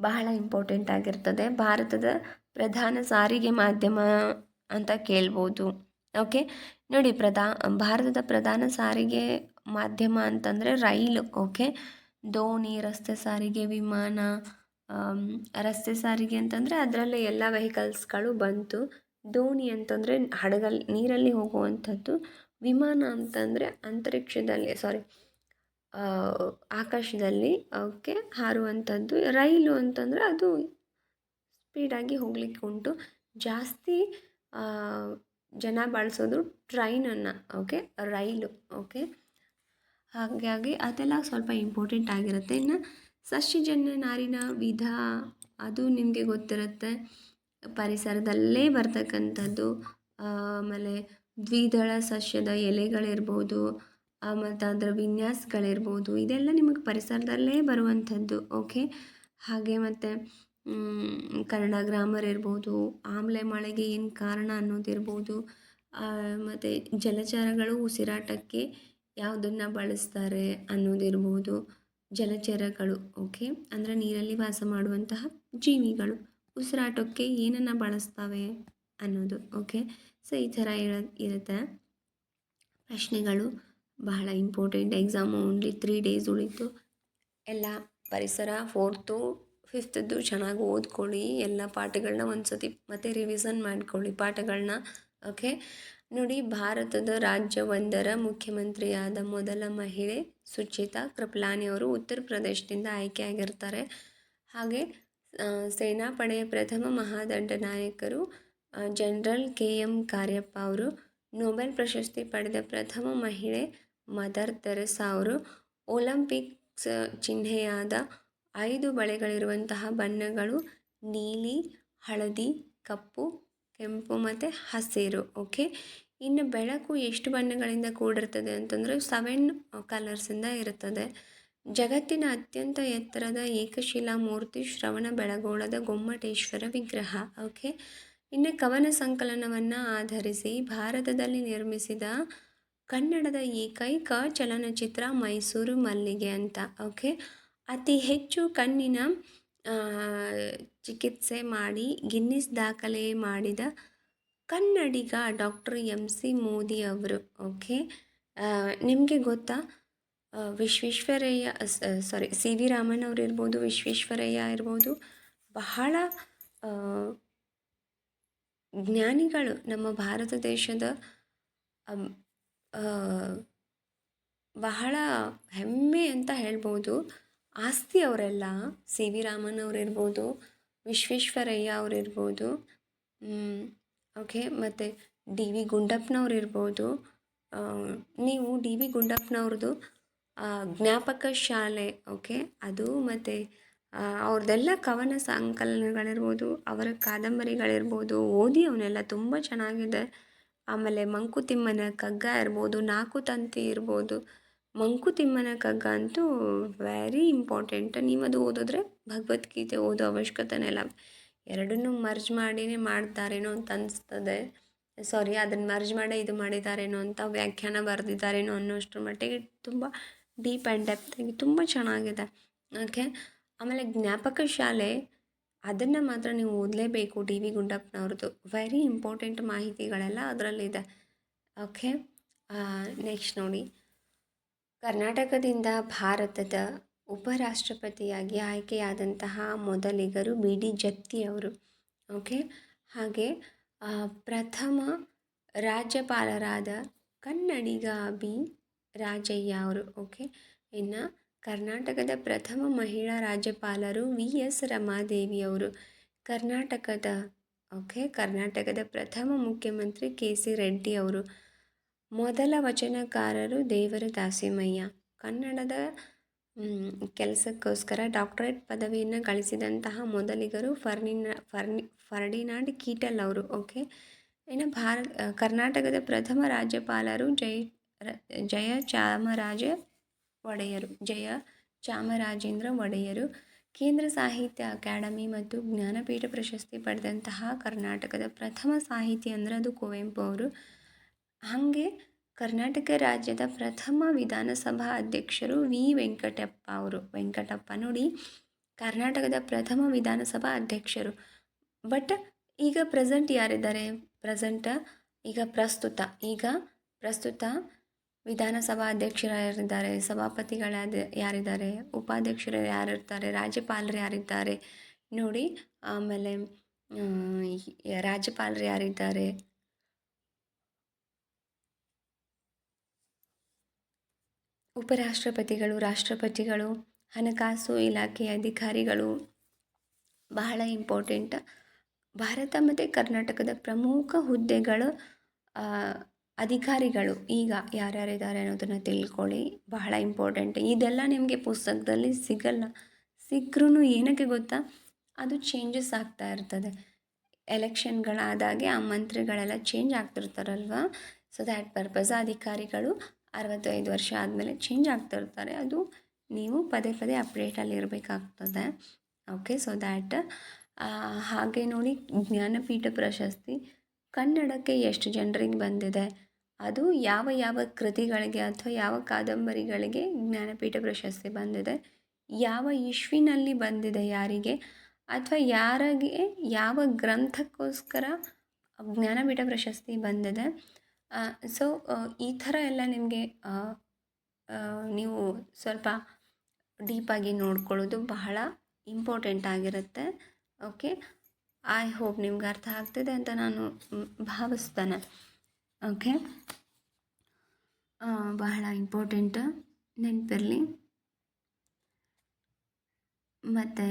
ಬಹಳ ಇಂಪಾರ್ಟೆಂಟ್ ಆಗಿರ್ತದೆ. ಭಾರತದ ಪ್ರಧಾನ ಸಾರಿಗೆ ಮಾಧ್ಯಮ ಅಂತ ಕೇಳ್ಬೋದು. ಓಕೆ, ನೋಡಿ ಭಾರತದ ಪ್ರಧಾನ ಸಾರಿಗೆ ಮಾಧ್ಯಮ ಅಂತಂದರೆ ರೈಲು. ಓಕೆ, ದೋಣಿ, ರಸ್ತೆ ಸಾರಿಗೆ, ವಿಮಾನ. ರಸ್ತೆ ಸಾರಿಗೆ ಅಂತಂದರೆ ಅದರಲ್ಲೇ ಎಲ್ಲ ವೆಹಿಕಲ್ಸ್ಗಳು ಬಂತು. ದೋಣಿ ಅಂತಂದರೆ ಹಡಗಲ್ಲಿ ನೀರಲ್ಲಿ ಹೋಗುವಂಥದ್ದು. ವಿಮಾನ ಅಂತಂದರೆ ಅಂತರಿಕ್ಷದಲ್ಲಿ ಆಕಾಶದಲ್ಲಿ ಓಕೆ ಹಾರುವಂಥದ್ದು. ರೈಲು ಅಂತಂದರೆ ಅದು ಸ್ಪೀಡಾಗಿ ಹೋಗ್ಲಿಕ್ಕೆ ಉಂಟು. ಜಾಸ್ತಿ ಜನ ಬಳಸೋದು ಟ್ರೈನನ್ನು. ಓಕೆ, ರೈಲು. ಓಕೆ, ಹಾಗಾಗಿ ಅದೆಲ್ಲ ಸ್ವಲ್ಪ ಇಂಪಾರ್ಟೆಂಟ್ ಆಗಿರುತ್ತೆ. ಇನ್ನು ಸಸ್ಯಜನ್ಯ ನಾರಿನ ವಿಧ ಅದು ನಿಮಗೆ ಗೊತ್ತಿರುತ್ತೆ, ಪರಿಸರದಲ್ಲೇ ಬರ್ತಕ್ಕಂಥದ್ದು. ಆಮೇಲೆ ದ್ವಿದಳ ಸಸ್ಯದ ಎಲೆಗಳಿರ್ಬೋದು, ಮತ್ತು ಅದರ ವಿನ್ಯಾಸಗಳಿರ್ಬೋದು, ಇದೆಲ್ಲ ನಿಮಗೆ ಪರಿಸರದಲ್ಲೇ ಬರುವಂಥದ್ದು. ಓಕೆ, ಹಾಗೆ ಮತ್ತು ಕನ್ನಡ ಗ್ರಾಮರ್ ಇರ್ಬೋದು, ಆಮ್ಲೆ ಮಳೆಗೆ ಏನು ಕಾರಣ ಅನ್ನೋದಿರ್ಬೋದು, ಮತ್ತು ಜಲಚರಗಳು ಉಸಿರಾಟಕ್ಕೆ ಯಾವುದನ್ನು ಬಳಸ್ತಾರೆ ಅನ್ನೋದಿರ್ಬೋದು. ಜಲಚರಗಳು ಓಕೆ ಅಂದರೆ ನೀರಲ್ಲಿ ವಾಸ ಮಾಡುವಂತಹ ಜೀವಿಗಳು ಉಸಿರಾಟಕ್ಕೆ ಏನನ್ನು ಬಳಸ್ತವೆ ಅನ್ನೋದು. ಓಕೆ, ಸೊ ಈ ಥರ ಇರುತ್ತೆ ಪ್ರಶ್ನೆಗಳು. ಬಹಳ ಇಂಪಾರ್ಟೆಂಟ್. ಎಕ್ಸಾಮು ಓನ್ಲಿ 3 days ಉಳಿತು. ಎಲ್ಲ ಪರಿಸರ 4th 5th ಚೆನ್ನಾಗಿ ಓದ್ಕೊಳ್ಳಿ. ಎಲ್ಲ ಪಾಠಗಳನ್ನ ಒಂದು ಸತಿ ಮತ್ತೆ ರಿವಿಸನ್ ಮಾಡ್ಕೊಳ್ಳಿ ಪಾಠಗಳನ್ನ. ಓಕೆ, ನೋಡಿ, ಭಾರತದ ರಾಜ್ಯವೊಂದರ ಮುಖ್ಯಮಂತ್ರಿಯಾದ ಮೊದಲ ಮಹಿಳೆ ಸುಚಿತಾ ಕೃಪಲಾನಿ ಅವರು ಉತ್ತರ ಪ್ರದೇಶದಿಂದ ಆಯ್ಕೆಯಾಗಿರ್ತಾರೆ. ಹಾಗೆ ಸೇನಾಪಡೆಯ ಪ್ರಥಮ ಮಹಾದಂಡನಾಯಕರು ಜನರಲ್ KM ಕಾರ್ಯಪ್ಪ ಅವರು. ನೊಬೆಲ್ ಪ್ರಶಸ್ತಿ ಪಡೆದ ಪ್ರಥಮ ಮಹಿಳೆ ಮದರ್ ತೆರೆಸಾ ಅವರು. ಒಲಿಂಪಿಕ್ಸ್ ಚಿಹ್ನೆಯಾದ 5 ಬಳೆಗಳಿರುವಂತಹ ಬಣ್ಣಗಳು ನೀಲಿ, ಹಳದಿ, ಕಪ್ಪು, ಕೆಂಪು ಮತ್ತು ಹಸಿರು. ಓಕೆ, ಇನ್ನು ಬೆಳಕು ಎಷ್ಟು ಬಣ್ಣಗಳಿಂದ ಕೂಡಿರ್ತದೆ ಅಂತಂದರೆ 7 ಕಲರ್ಸಿಂದ ಇರ್ತದೆ. ಜಗತ್ತಿನ ಅತ್ಯಂತ ಎತ್ತರದ ಏಕಶಿಲಾ ಮೂರ್ತಿ ಶ್ರವಣಬೆಳಗೊಳದ ಗೊಮ್ಮಟೇಶ್ವರ ವಿಗ್ರಹ. ಓಕೆ, ಇನ್ನು ಕವನ ಸಂಕಲನವನ್ನು ಆಧರಿಸಿ ಭಾರತದಲ್ಲಿ ನಿರ್ಮಿಸಿದ ಕನ್ನಡದ ಏಕೈಕ ಚಲನಚಿತ್ರ ಮೈಸೂರು ಮಲ್ಲಿಗೆ ಅಂತ. ಓಕೆ, ಅತಿ ಹೆಚ್ಚು ಕಣ್ಣಿನ ಚಿಕಿತ್ಸೆ ಮಾಡಿ ಗಿನ್ನಿಸ್ ದಾಖಲೆ ಮಾಡಿದ ಕನ್ನಡಿಗ ಡಾಕ್ಟರ್ MC ಮೋದಿ ಅವರು. ಓಕೆ, ನಿಮಗೆ ಗೊತ್ತಾ ವಿಶ್ವೇಶ್ವರಯ್ಯ CV ರಾಮನ್ ಅವರು ಇರ್ಬೋದು, ವಿಶ್ವೇಶ್ವರಯ್ಯ ಇರ್ಬೋದು, ಬಹಳ ಜ್ಞಾನಿಗಳು ನಮ್ಮ ಭಾರತ ದೇಶದ. ಬಹಳ ಹೆಮ್ಮೆ ಅಂತ ಹೇಳ್ಬೋದು, ಆಸ್ತಿ ಅವರೆಲ್ಲ. CV ರಾಮನ್ ಅವರಿರ್ಬೋದು, ವಿಶ್ವೇಶ್ವರಯ್ಯ ಅವರಿರ್ಬೋದು, ಓಕೆ, ಮತ್ತು DV ಗುಂಡಪ್ಪನವ್ರು ಇರ್ಬೋದು. ನೀವು DV ಗುಂಡಪ್ಪನವ್ರದ್ದು ಜ್ಞಾಪಕ ಶಾಲೆ ಓಕೆ ಅದು, ಮತ್ತು ಅವ್ರದ್ದೆಲ್ಲ ಕವನ ಸಂಕಲನಗಳಿರ್ಬೋದು, ಅವರ ಕಾದಂಬರಿಗಳಿರ್ಬೋದು, ಓದಿ ಅವನ್ನೆಲ್ಲ ತುಂಬ ಚೆನ್ನಾಗಿದೆ. ಆಮೇಲೆ ಮಂಕುತಿಮ್ಮನ ಕಗ್ಗ ಇರ್ಬೋದು, ನಾಲ್ಕು ತಂತಿ ಇರ್ಬೋದು. ಮಂಕುತಿಮ್ಮನ ಕಗ್ಗ ಅಂತೂ ವೆರಿ ಇಂಪಾರ್ಟೆಂಟ್. ನೀವು ಅದು ಓದಿದ್ರೆ ಭಗವದ್ಗೀತೆ ಓದೋ ಅವಶ್ಯಕತೆನೇ ಇಲ್ಲ. ಎರಡನ್ನೂ ಮರ್ಜ್ ಮಾಡಿನೇ ಮಾಡ್ತಾರೇನೋ ಅಂತ ಅನಿಸ್ತದೆ. ಸಾರಿ ಅದನ್ನು ಮರ್ಜ್ ಮಾಡೇ ಇದು ಮಾಡಿದ್ದಾರೇನೋ ಅಂತ ವ್ಯಾಖ್ಯಾನ ಬರೆದಿದ್ದಾರೇನೋ ಅನ್ನೋಷ್ಟರ ಮಟ್ಟಿಗೆ ತುಂಬ ಡೀಪ್ ಆ್ಯಂಡ್ ಡೆಪ್ತಾಗಿ ತುಂಬ ಚೆನ್ನಾಗಿದೆ. ಓಕೆ. ಆಮೇಲೆ ಜ್ಞಾಪಕ ಶಾಲೆ ಅದನ್ನು ಮಾತ್ರ ನೀವು ಓದಲೇಬೇಕು. ಡಿ ವಿ ಗುಂಡಪ್ಪನವ್ರದ್ದು ವೆರಿ ಇಂಪಾರ್ಟೆಂಟ್ ಮಾಹಿತಿಗಳೆಲ್ಲ ಅದರಲ್ಲಿದೆ. ಓಕೆ. ನೆಕ್ಸ್ಟ್ ನೋಡಿ, ಕರ್ನಾಟಕದಿಂದ ಭಾರತದ ಉಪರಾಷ್ಟ್ರಪತಿಯಾಗಿ ಆಯ್ಕೆಯಾದಂತಹ ಮೊದಲಿಗರು ಬಿ ಡಿ ಜತ್ತಿ ಅವರು. ಓಕೆ. ಹಾಗೆ ಪ್ರಥಮ ರಾಜ್ಯಪಾಲರಾದ ಕನ್ನಡಿಗ ಬಿ ರಾಜಯ್ಯ ಅವರು. ಓಕೆ. ಇನ್ನು ಕರ್ನಾಟಕದ ಪ್ರಥಮ ಮಹಿಳಾ ರಾಜ್ಯಪಾಲರು ವಿ ಎಸ್ ರಮಾದೇವಿ ಅವರು. ಕರ್ನಾಟಕದ ಪ್ರಥಮ ಮುಖ್ಯಮಂತ್ರಿ ಕೆ ಸಿ ರೆಡ್ಡಿ ಅವರು. ಮೊದಲ ವಚನಕಾರರು ದೇವರ ದಾಸಿಮಯ್ಯ. ಕನ್ನಡದ ಕೆಲಸಕ್ಕೋಸ್ಕರ ಡಾಕ್ಟರೇಟ್ ಪದವಿಯನ್ನು ಗಳಿಸಿದಂತಹ ಮೊದಲಿಗರು ಫರ್ಡಿನಾಂಡ್ ಕೀಟಲ್ ಅವರು. ಓಕೆ. ಇನ್ನು ಕರ್ನಾಟಕದ ಪ್ರಥಮ ರಾಜ್ಯಪಾಲರು ಜಯ ಚಾಮರಾಜೇಂದ್ರ ಒಡೆಯರು. ಕೇಂದ್ರ ಸಾಹಿತ್ಯ ಅಕಾಡೆಮಿ ಮತ್ತು ಜ್ಞಾನಪೀಠ ಪ್ರಶಸ್ತಿ ಪಡೆದಂತಹ ಕರ್ನಾಟಕದ ಪ್ರಥಮ ಸಾಹಿತಿ ಅಂದರೆ ಅದು ಕುವೆಂಪು ಅವರು. ಹಾಗೆ ಕರ್ನಾಟಕ ರಾಜ್ಯದ ಪ್ರಥಮ ವಿಧಾನಸಭಾ ಅಧ್ಯಕ್ಷರು ವಿ ವೆಂಕಟಪ್ಪ ಅವರು. ವೆಂಕಟಪ್ಪ ನೋಡಿ, ಕರ್ನಾಟಕದ ಪ್ರಥಮ ವಿಧಾನಸಭಾ ಅಧ್ಯಕ್ಷರು. ಬಟ್ ಈಗ ಪ್ರೆಸೆಂಟ್ ಯಾರಿದ್ದಾರೆ? ಪ್ರಸ್ತುತ ವಿಧಾನಸಭಾ ಅಧ್ಯಕ್ಷರು ಯಾರಿದ್ದಾರೆ, ಸಭಾಪತಿಗಳು ಯಾರಿದ್ದಾರೆ, ಉಪಾಧ್ಯಕ್ಷರು ಯಾರಿರ್ತಾರೆ, ರಾಜ್ಯಪಾಲರು ಯಾರಿದ್ದಾರೆ ನೋಡಿ. ಆಮೇಲೆ ರಾಜ್ಯಪಾಲರು ಯಾರಿದ್ದಾರೆ, ಉಪರಾಷ್ಟ್ರಪತಿಗಳು, ರಾಷ್ಟ್ರಪತಿಗಳು, ಹಣಕಾಸು ಇಲಾಖೆಯ ಅಧಿಕಾರಿಗಳು ಬಹಳ ಇಂಪಾರ್ಟೆಂಟ್. ಭಾರತ ಮತ್ತು ಕರ್ನಾಟಕದ ಪ್ರಮುಖ ಹುದ್ದೆಗಳು ಅಧಿಕಾರಿಗಳು ಈಗ ಯಾರ್ಯಾರಿದ್ದಾರೆ ಅನ್ನೋದನ್ನು ತಿಳ್ಕೊಳ್ಳಿ, ಬಹಳ ಇಂಪಾರ್ಟೆಂಟ್. ಇದೆಲ್ಲ ನಿಮಗೆ ಪುಸ್ತಕದಲ್ಲಿ ಸಿಗಲ್ಲ. ಸಿಕ್ಕರೂ ಏನಕ್ಕೆ ಗೊತ್ತಾ, ಅದು ಚೇಂಜಸ್ ಆಗ್ತಾ ಇರ್ತದೆ. ಎಲೆಕ್ಷನ್ಗಳಾದಾಗೆ ಆ ಮಂತ್ರಿಗಳೆಲ್ಲ ಚೇಂಜ್ ಆಗ್ತಿರ್ತಾರಲ್ವ. ಸೊ ದ್ಯಾಟ್ ಪರ್ಪಸ್ ಅಧಿಕಾರಿಗಳು 65 ವರ್ಷ ಆದಮೇಲೆ ಚೇಂಜ್ ಆಗ್ತಿರ್ತಾರೆ. ಅದು ನೀವು ಪದೇ ಪದೇ ಅಪ್ಡೇಟಲ್ಲಿ ಇರಬೇಕಾಗ್ತದೆ. ಓಕೆ. ಸೊ ದ್ಯಾಟ್ ಹಾಗೆ ನೋಡಿ, ಜ್ಞಾನಪೀಠ ಪ್ರಶಸ್ತಿ ಕನ್ನಡಕ್ಕೆ ಎಷ್ಟು ಜನರಿಗೆ ಬಂದಿದೆ, ಅದು ಯಾವ ಕೃತಿಗಳಿಗೆ ಅಥವಾ ಯಾವ ಕಾದಂಬರಿಗಳಿಗೆ ಜ್ಞಾನಪೀಠ ಪ್ರಶಸ್ತಿ ಬಂದಿದೆ, ಯಾವ ಇಶ್ವಿನಲ್ಲಿ ಬಂದಿದೆ ಯಾರಿಗೆ, ಅಥವಾ ಯಾರಿಗೆ ಯಾವ ಗ್ರಂಥಕ್ಕೋಸ್ಕರ ಜ್ಞಾನಪೀಠ ಪ್ರಶಸ್ತಿ ಬಂದಿದೆ. ಸೊ ಈ ಥರ ಎಲ್ಲ ನಿಮಗೆ ನೀವು ಸ್ವಲ್ಪ ಡೀಪಾಗಿ ನೋಡ್ಕೊಳ್ಳೋದು ಬಹಳ ಇಂಪಾರ್ಟೆಂಟ್ ಆಗಿರುತ್ತೆ. ಓಕೆ. ಐ ಹೋಪ್ ನಿಮ್ಗೆ ಅರ್ಥ ಆಗ್ತಿದೆ ಅಂತ ನಾನು ಭಾವಿಸ್ತೇನೆ. ಓಕೆ. ಬಹಳ ಇಂಪಾರ್ಟೆಂಟ್, ನೆನಪಿರಲಿ. ಮತ್ತು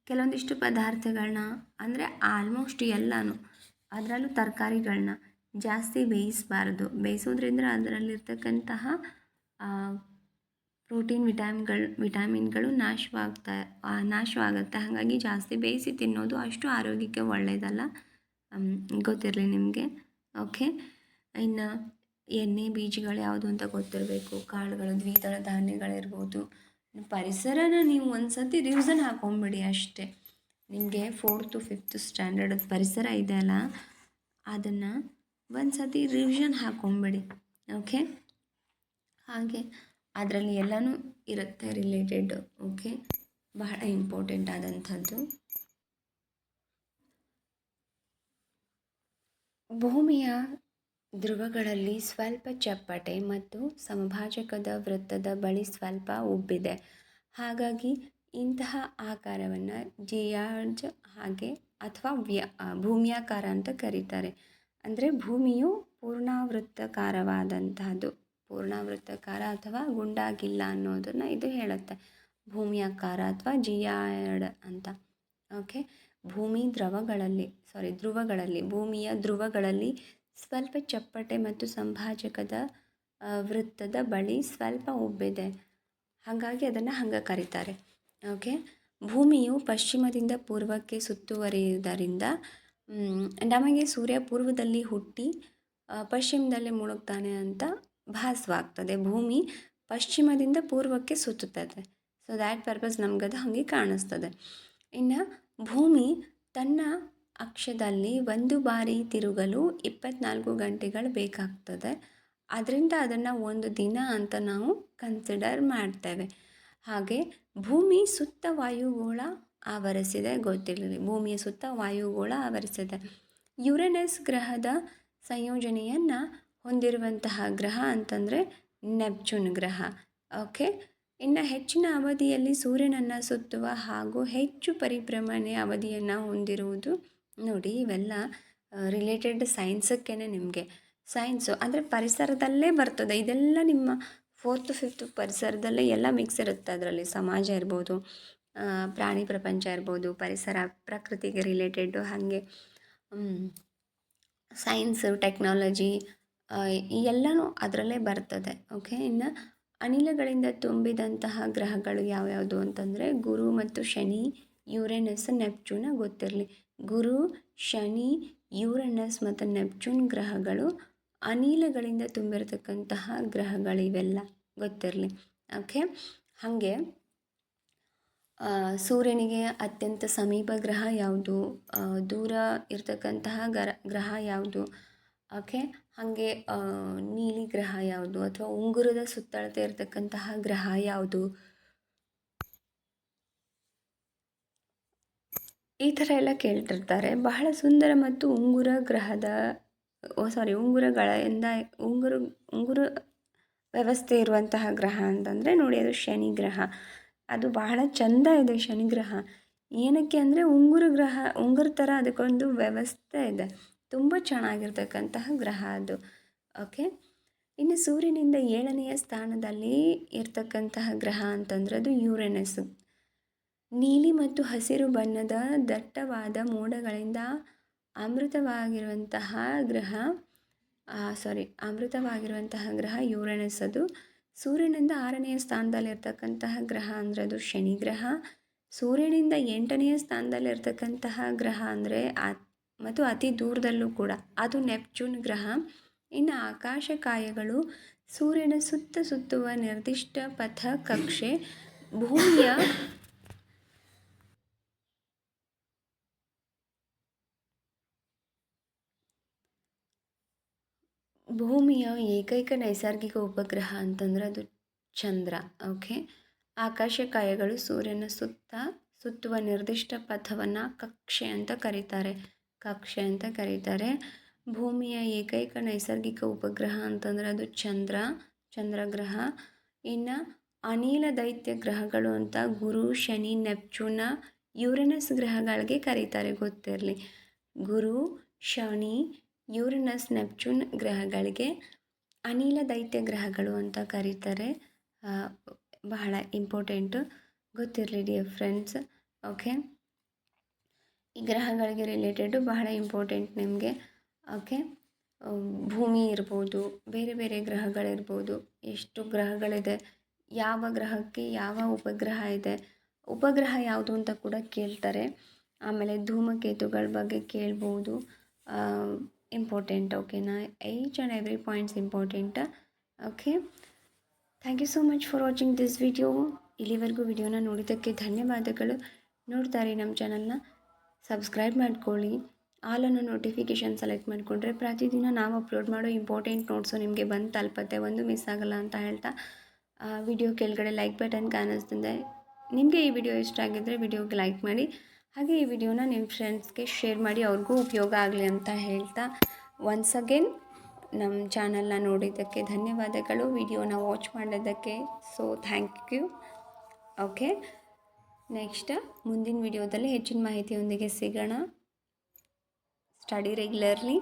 ಕೆಲವೊಂದಿಷ್ಟು ಪದಾರ್ಥಗಳನ್ನ ಅಂದರೆ ಆಲ್ಮೋಸ್ಟ್ ಎಲ್ಲನೂ, ಅದರಲ್ಲೂ ತರಕಾರಿಗಳನ್ನ ಜಾಸ್ತಿ ಬೇಯಿಸೋದ್ರಿಂದ ಅದರಲ್ಲಿರ್ತಕ್ಕಂತಹ ಪ್ರೋಟೀನ್ ವಿಟಾಮಿನ್ಗಳು ನಾಶವಾಗುತ್ತೆ. ಹಾಗಾಗಿ ಜಾಸ್ತಿ ಬೇಯಿಸಿ ತಿನ್ನೋದು ಅಷ್ಟು ಆರೋಗ್ಯಕ್ಕೆ ಒಳ್ಳೆಯದಲ್ಲ, ಗೊತ್ತಿರಲಿ ನಿಮಗೆ. ಓಕೆ. ಇನ್ನು ಎಣ್ಣೆ ಬೀಜಗಳು ಯಾವುದು ಅಂತ ಗೊತ್ತಿರಬೇಕು. ಕಾಳುಗಳು, ದ್ವಿದಳ ಧಾನ್ಯಗಳಿರ್ಬೋದು. ಪರಿಸರನ ನೀವು ಒಂದು ಸತಿ ರಿವಿಷನ್ ಹಾಕೊಂಬಿಡಿ ಅಷ್ಟೇ. ನಿಮಗೆ 4th to 5th ಸ್ಟ್ಯಾಂಡರ್ಡ್ ಪರಿಸರ ಇದೆಯಲ್ಲ, ಅದನ್ನು ಒಂದು ಸತಿ ರಿವಿಷನ್ ಹಾಕೊಂಬಿಡಿ. ಓಕೆ. ಹಾಗೆ ಅದರಲ್ಲಿ ಎಲ್ಲನೂ ಇರುತ್ತೆ ರಿಲೇಟೆಡ್. ಓಕೆ. ಬಹಳ ಇಂಪಾರ್ಟೆಂಟ್ ಆದಂಥದ್ದು. ಭೂಮಿಯ ಧ್ರುವಗಳಲ್ಲಿ ಸ್ವಲ್ಪ ಚಪ್ಪಟೆ ಮತ್ತು ಸಮಭಾಜಕದ ವೃತ್ತದ ಬಳಿ ಸ್ವಲ್ಪ ಉಬ್ಬಿದೆ. ಹಾಗಾಗಿ ಇಂತಹ ಆಕಾರವನ್ನು ಜಿಯಾರ್ಜ್ ಹಾಗೆ ಅಥವಾ ಭೂಮಿಯಾಕಾರ ಅಂತ ಕರೀತಾರೆ. ಅಂದರೆ ಭೂಮಿಯು ಪೂರ್ಣವೃತ್ತಾಕಾರ ಅಥವಾ ಗುಂಡಾಗಿಲ್ಲ ಅನ್ನೋದನ್ನು ಇದು ಹೇಳುತ್ತೆ. ಭೂಮಿಯಾಕಾರ ಅಥವಾ ಜಿಯಾರ್ಡ್ ಅಂತ. ಓಕೆ. ಭೂಮಿಯ ಧ್ರುವಗಳಲ್ಲಿ ಸ್ವಲ್ಪ ಚಪ್ಪಟೆ ಮತ್ತು ಸಂಭಾಜಕದ ವೃತ್ತದ ಬಳಿ ಸ್ವಲ್ಪ ಉಬ್ಬಿದೆ. ಹಾಗಾಗಿ ಅದನ್ನು ಹಂಗೆ ಕರೀತಾರೆ. ಓಕೆ. ಭೂಮಿಯು ಪಶ್ಚಿಮದಿಂದ ಪೂರ್ವಕ್ಕೆ ಸುತ್ತುವರಿಯುವುದರಿಂದ ನಮಗೆ ಸೂರ್ಯ ಪೂರ್ವದಲ್ಲಿ ಹುಟ್ಟಿ ಪಶ್ಚಿಮದಲ್ಲಿ ಮುಳುಗ್ತಾನೆ ಅಂತ ಭಾಸವಾಗ್ತದೆ. ಭೂಮಿ ಪಶ್ಚಿಮದಿಂದ ಪೂರ್ವಕ್ಕೆ ಸುತ್ತುತ್ತದೆ. ಸೊ ದ್ಯಾಟ್ ಪರ್ಪಸ್ ನಮಗದು ಹಾಗೆ ಕಾಣಿಸ್ತದೆ. ಇನ್ನು ಭೂಮಿ ತನ್ನ ಅಕ್ಷದಲ್ಲಿ ಒಂದು ಬಾರಿ ತಿರುಗಲು 24 ಗಂಟೆಗಳು ಬೇಕಾಗ್ತದೆ. ಅದರಿಂದ ಅದನ್ನು ಒಂದು ದಿನ ಅಂತ ನಾವು ಕನ್ಸಿಡರ್ ಮಾಡ್ತೇವೆ. ಹಾಗೆ ಭೂಮಿ ಸುತ್ತ ವಾಯುಗೋಳ ಆವರಿಸಿದೆ, ಗೊತ್ತಿರಲಿ, ಭೂಮಿಯ ಸುತ್ತ ವಾಯುಗೋಳ ಆವರಿಸಿದೆ. ಯುರೇನಸ್ ಗ್ರಹದ ಸಂಯೋಜನೆಯನ್ನು ಹೊಂದಿರುವಂತಹ ಗ್ರಹ ಅಂತಂದರೆ ನೆಪ್ಚೂನ್ ಗ್ರಹ. ಓಕೆ, ಇನ್ನು ಹೆಚ್ಚಿನ ಅವಧಿಯಲ್ಲಿ ಸೂರ್ಯನನ್ನು ಸುತ್ತುವ ಹಾಗೂ ಹೆಚ್ಚು ಪರಿಭ್ರಮಣೆ ಅವಧಿಯನ್ನು ಹೊಂದಿರುವುದು. ನೋಡಿ, ಇವೆಲ್ಲ ರಿಲೇಟೆಡ್ ಸೈನ್ಸಕ್ಕೇ, ನಿಮಗೆ ಸೈನ್ಸು ಅಂದರೆ ಪರಿಸರದಲ್ಲೇ ಬರ್ತದೆ. ಇದೆಲ್ಲ ನಿಮ್ಮ 4th 5th ಪರಿಸರದಲ್ಲೇ ಎಲ್ಲ ಮಿಕ್ಸ್ ಇರುತ್ತೆ. ಅದರಲ್ಲಿ ಸಮಾಜ ಇರ್ಬೋದು, ಪ್ರಾಣಿ ಪ್ರಪಂಚ ಇರ್ಬೋದು, ಪರಿಸರ ಪ್ರಕೃತಿಗೆ ರಿಲೇಟೆಡ್ಡು, ಹಾಗೆ ಸೈನ್ಸು, ಟೆಕ್ನಾಲಜಿ, ಈ ಎಲ್ಲನೂ ಅದರಲ್ಲೇ ಬರ್ತದೆ. ಓಕೆ, ಇನ್ನು ಅನಿಲಗಳಿಂದ ತುಂಬಿದಂತಹ ಗ್ರಹಗಳು ಯಾವ್ಯಾವುದು ಅಂತಂದರೆ ಗುರು ಮತ್ತು ಶನಿ, ಯುರೇನಸ್, ನೆಪ್ಚೂನ್. ಗೊತ್ತಿರಲಿ, ಗುರು, ಶನಿ, ಯುರೇನಸ್ ಮತ್ತು ನೆಪ್ಚೂನ್ ಗ್ರಹಗಳು ಅನಿಲಗಳಿಂದ ತುಂಬಿರತಕ್ಕಂತಹ ಗ್ರಹಗಳಿವೆಲ್ಲ, ಗೊತ್ತಿರಲಿ. ಓಕೆ, ಹಾಗೆ ಸೂರ್ಯನಿಗೆ ಅತ್ಯಂತ ಸಮೀಪ ಗ್ರಹ ಯಾವುದು, ದೂರ ಇರತಕ್ಕಂತಹ ಗ್ರಹ ಯಾವುದು, ಓಕೆ, ಹಾಗೆ ನೀಲಿ ಗ್ರಹ ಯಾವುದು, ಅಥವಾ ಉಂಗುರದ ಸುತ್ತಳತೆ ಇರತಕ್ಕಂತಹ ಗ್ರಹ ಯಾವುದು, ಈ ಥರ ಎಲ್ಲ ಕೇಳ್ತಿರ್ತಾರೆ. ಬಹಳ ಸುಂದರ ಮತ್ತು ಉಂಗುರಗಳಿಂದ ಉಂಗುರ ವ್ಯವಸ್ಥೆ ಇರುವಂತಹ ಗ್ರಹ ಅಂತಂದರೆ ನೋಡಿ, ಅದು ಶನಿ ಗ್ರಹ. ಅದು ಬಹಳ ಚೆಂದ ಇದೆ ಶನಿ ಗ್ರಹ. ಏನಕ್ಕೆ ಅಂದರೆ ಉಂಗುರ ಥರ ಅದಕ್ಕೊಂದು ವ್ಯವಸ್ಥೆ ಇದೆ. ತುಂಬ ಚೆನ್ನಾಗಿರ್ತಕ್ಕಂತಹ ಗ್ರಹ ಅದು. ಓಕೆ, ಇನ್ನು ಸೂರ್ಯನಿಂದ 7ನೆಯ ಸ್ಥಾನದಲ್ಲಿ ಇರ್ತಕ್ಕಂತಹ ಗ್ರಹ ಅಂತಂದರೆ ಅದು ಯುರೇನಸ್. ನೀಲಿ ಮತ್ತು ಹಸಿರು ಬಣ್ಣದ ದಟ್ಟವಾದ ಮೋಡಗಳಿಂದ ಆವೃತವಾಗಿರುವಂತಹ ಗ್ರಹ ಯುರೇನಸ್. ಅದು ಸೂರ್ಯನಿಂದ 6ನೆಯ ಸ್ಥಾನದಲ್ಲಿರ್ತಕ್ಕಂತಹ ಗ್ರಹ ಅಂದರೆ ಅದು ಶನಿ ಗ್ರಹ. ಸೂರ್ಯನಿಂದ 8ನೆಯ ಸ್ಥಾನದಲ್ಲಿರ್ತಕ್ಕಂತಹ ಗ್ರಹ ಅಂದರೆ ಮತ್ತು ಅತಿ ದೂರದಲ್ಲೂ ಕೂಡ ಅದು ನೆಪ್ಚೂನ್ ಗ್ರಹ. ಇನ್ನು ಆಕಾಶಕಾಯಗಳು ಸೂರ್ಯನ ಸುತ್ತುವ ನಿರ್ದಿಷ್ಟ ಪಥ ಕಕ್ಷೆ ಭೂಮಿಯ ಏಕೈಕ ನೈಸರ್ಗಿಕ ಉಪಗ್ರಹ ಅಂತಂದರೆ ಅದು ಚಂದ್ರ. ಓಕೆ, ಆಕಾಶಕಾಯಗಳು ಸೂರ್ಯನ ಸುತ್ತುವ ನಿರ್ದಿಷ್ಟ ಪಥವನ್ನು ಕಕ್ಷೆ ಅಂತ ಕರೀತಾರೆ. ಭೂಮಿಯ ಏಕೈಕ ನೈಸರ್ಗಿಕ ಉಪಗ್ರಹ ಅಂತಂದರೆ ಅದು ಚಂದ್ರಗ್ರಹ. ಇನ್ನು ಅನಿಲ ದೈತ್ಯ ಗ್ರಹಗಳು ಅಂತ ಗುರು, ಶನಿ, ನೆಪ್ಚೂನ್, ಯುರೇನಸ್ ಗ್ರಹಗಳಿಗೆ ಕರೀತಾರೆ. ಗೊತ್ತಿರಲಿ, ಗುರು, ಶನಿ, ಯುರೇನಸ್, ನೆಪ್ಚೂನ್ ಗ್ರಹಗಳಿಗೆ ಅನಿಲ ದೈತ್ಯ ಗ್ರಹಗಳು ಅಂತ ಕರೀತಾರೆ. ಬಹಳ ಇಂಪಾರ್ಟೆಂಟು, ಗೊತ್ತಿರಲಿ ಡಿಯರ್ ಫ್ರೆಂಡ್ಸ್. ಓಕೆ, ಈ ಗ್ರಹಗಳಿಗೆ ರಿಲೇಟೆಡು ಬಹಳ ಇಂಪಾರ್ಟೆಂಟ್ ನಿಮಗೆ. ಓಕೆ, ಭೂಮಿ ಇರ್ಬೋದು, ಬೇರೆ ಬೇರೆ ಗ್ರಹಗಳಿರ್ಬೋದು, ಎಷ್ಟು ಗ್ರಹಗಳಿದೆ, ಯಾವ ಗ್ರಹಕ್ಕೆ ಯಾವ ಉಪಗ್ರಹ ಇದೆ, ಉಪಗ್ರಹ ಯಾವುದು ಅಂತ ಕೂಡ ಕೇಳ್ತಾರೆ. ಆಮೇಲೆ ಧೂಮಕೇತುಗಳ ಬಗ್ಗೆ ಕೇಳ್ಬೋದು. ಇಂಪಾರ್ಟೆಂಟ್, ಓಕೆನಾ? Each and every points important. Okay, thank you so much for watching this video. ಇಲ್ಲಿವರೆಗೂ ವಿಡಿಯೋನ ನೋಡಿದ್ದಕ್ಕೆ ಧನ್ಯವಾದಗಳು. ನೋಡ್ತಾರೆ ನಮ್ಮ ಚಾನಲ್ನ ಸಬ್ಸ್ಕ್ರೈಬ್ ಮಾಡ್ಕೊಳ್ಳಿ. ಆಲನ್ನು ನೋಟಿಫಿಕೇಷನ್ ಸೆಲೆಕ್ಟ್ ಮಾಡಿಕೊಂಡ್ರೆ ಪ್ರತಿದಿನ ನಾವು ಅಪ್ಲೋಡ್ ಮಾಡೋ ಇಂಪಾರ್ಟೆಂಟ್ ನೋಟ್ಸು ನಿಮಗೆ ಬಂದು ತಲುಪತ್ತೆ, ಒಂದು ಮಿಸ್ ಆಗಲ್ಲ ಅಂತ ಹೇಳ್ತಾ, ವಿಡಿಯೋ ಕೆಳಗಡೆ ಲೈಕ್ ಬಟನ್ ಕಾಣಿಸ್ತಿದೆ. ನಿಮಗೆ ಈ ವಿಡಿಯೋ ಇಷ್ಟ ಆಗಿದ್ದರೆ ವಿಡಿಯೋಗೆ ಲೈಕ್ ಮಾಡಿ, ಹಾಗೆ ಈ ವಿಡಿಯೋನ ನಿಮ್ಮ ಫ್ರೆಂಡ್ಸ್ಗೆ ಶೇರ್ ಮಾಡಿ, ಅವ್ರಿಗೂ ಉಪಯೋಗ ಆಗಲಿ ಅಂತ ಹೇಳ್ತಾ, ಒನ್ಸ್ ಅಗೇನ್ ನಮ್ಮ ಚಾನಲ್ನ ನೋಡಿದ್ದಕ್ಕೆ ಧನ್ಯವಾದಗಳು. ವಿಡಿಯೋನ ವಾಚ್ ಮಾಡಿದ್ದಕ್ಕೆ ಥ್ಯಾಂಕ್ ಯು. ಓಕೆ, ನೆಕ್ಸ್ಟ್ ಮುಂದಿನ ವಿಡಿಯೋದಲ್ಲಿ ಹೆಚ್ಚಿನ ಮಾಹಿತಿಯೊಂದಿಗೆ ಸಿಗೋಣ. Study regularly.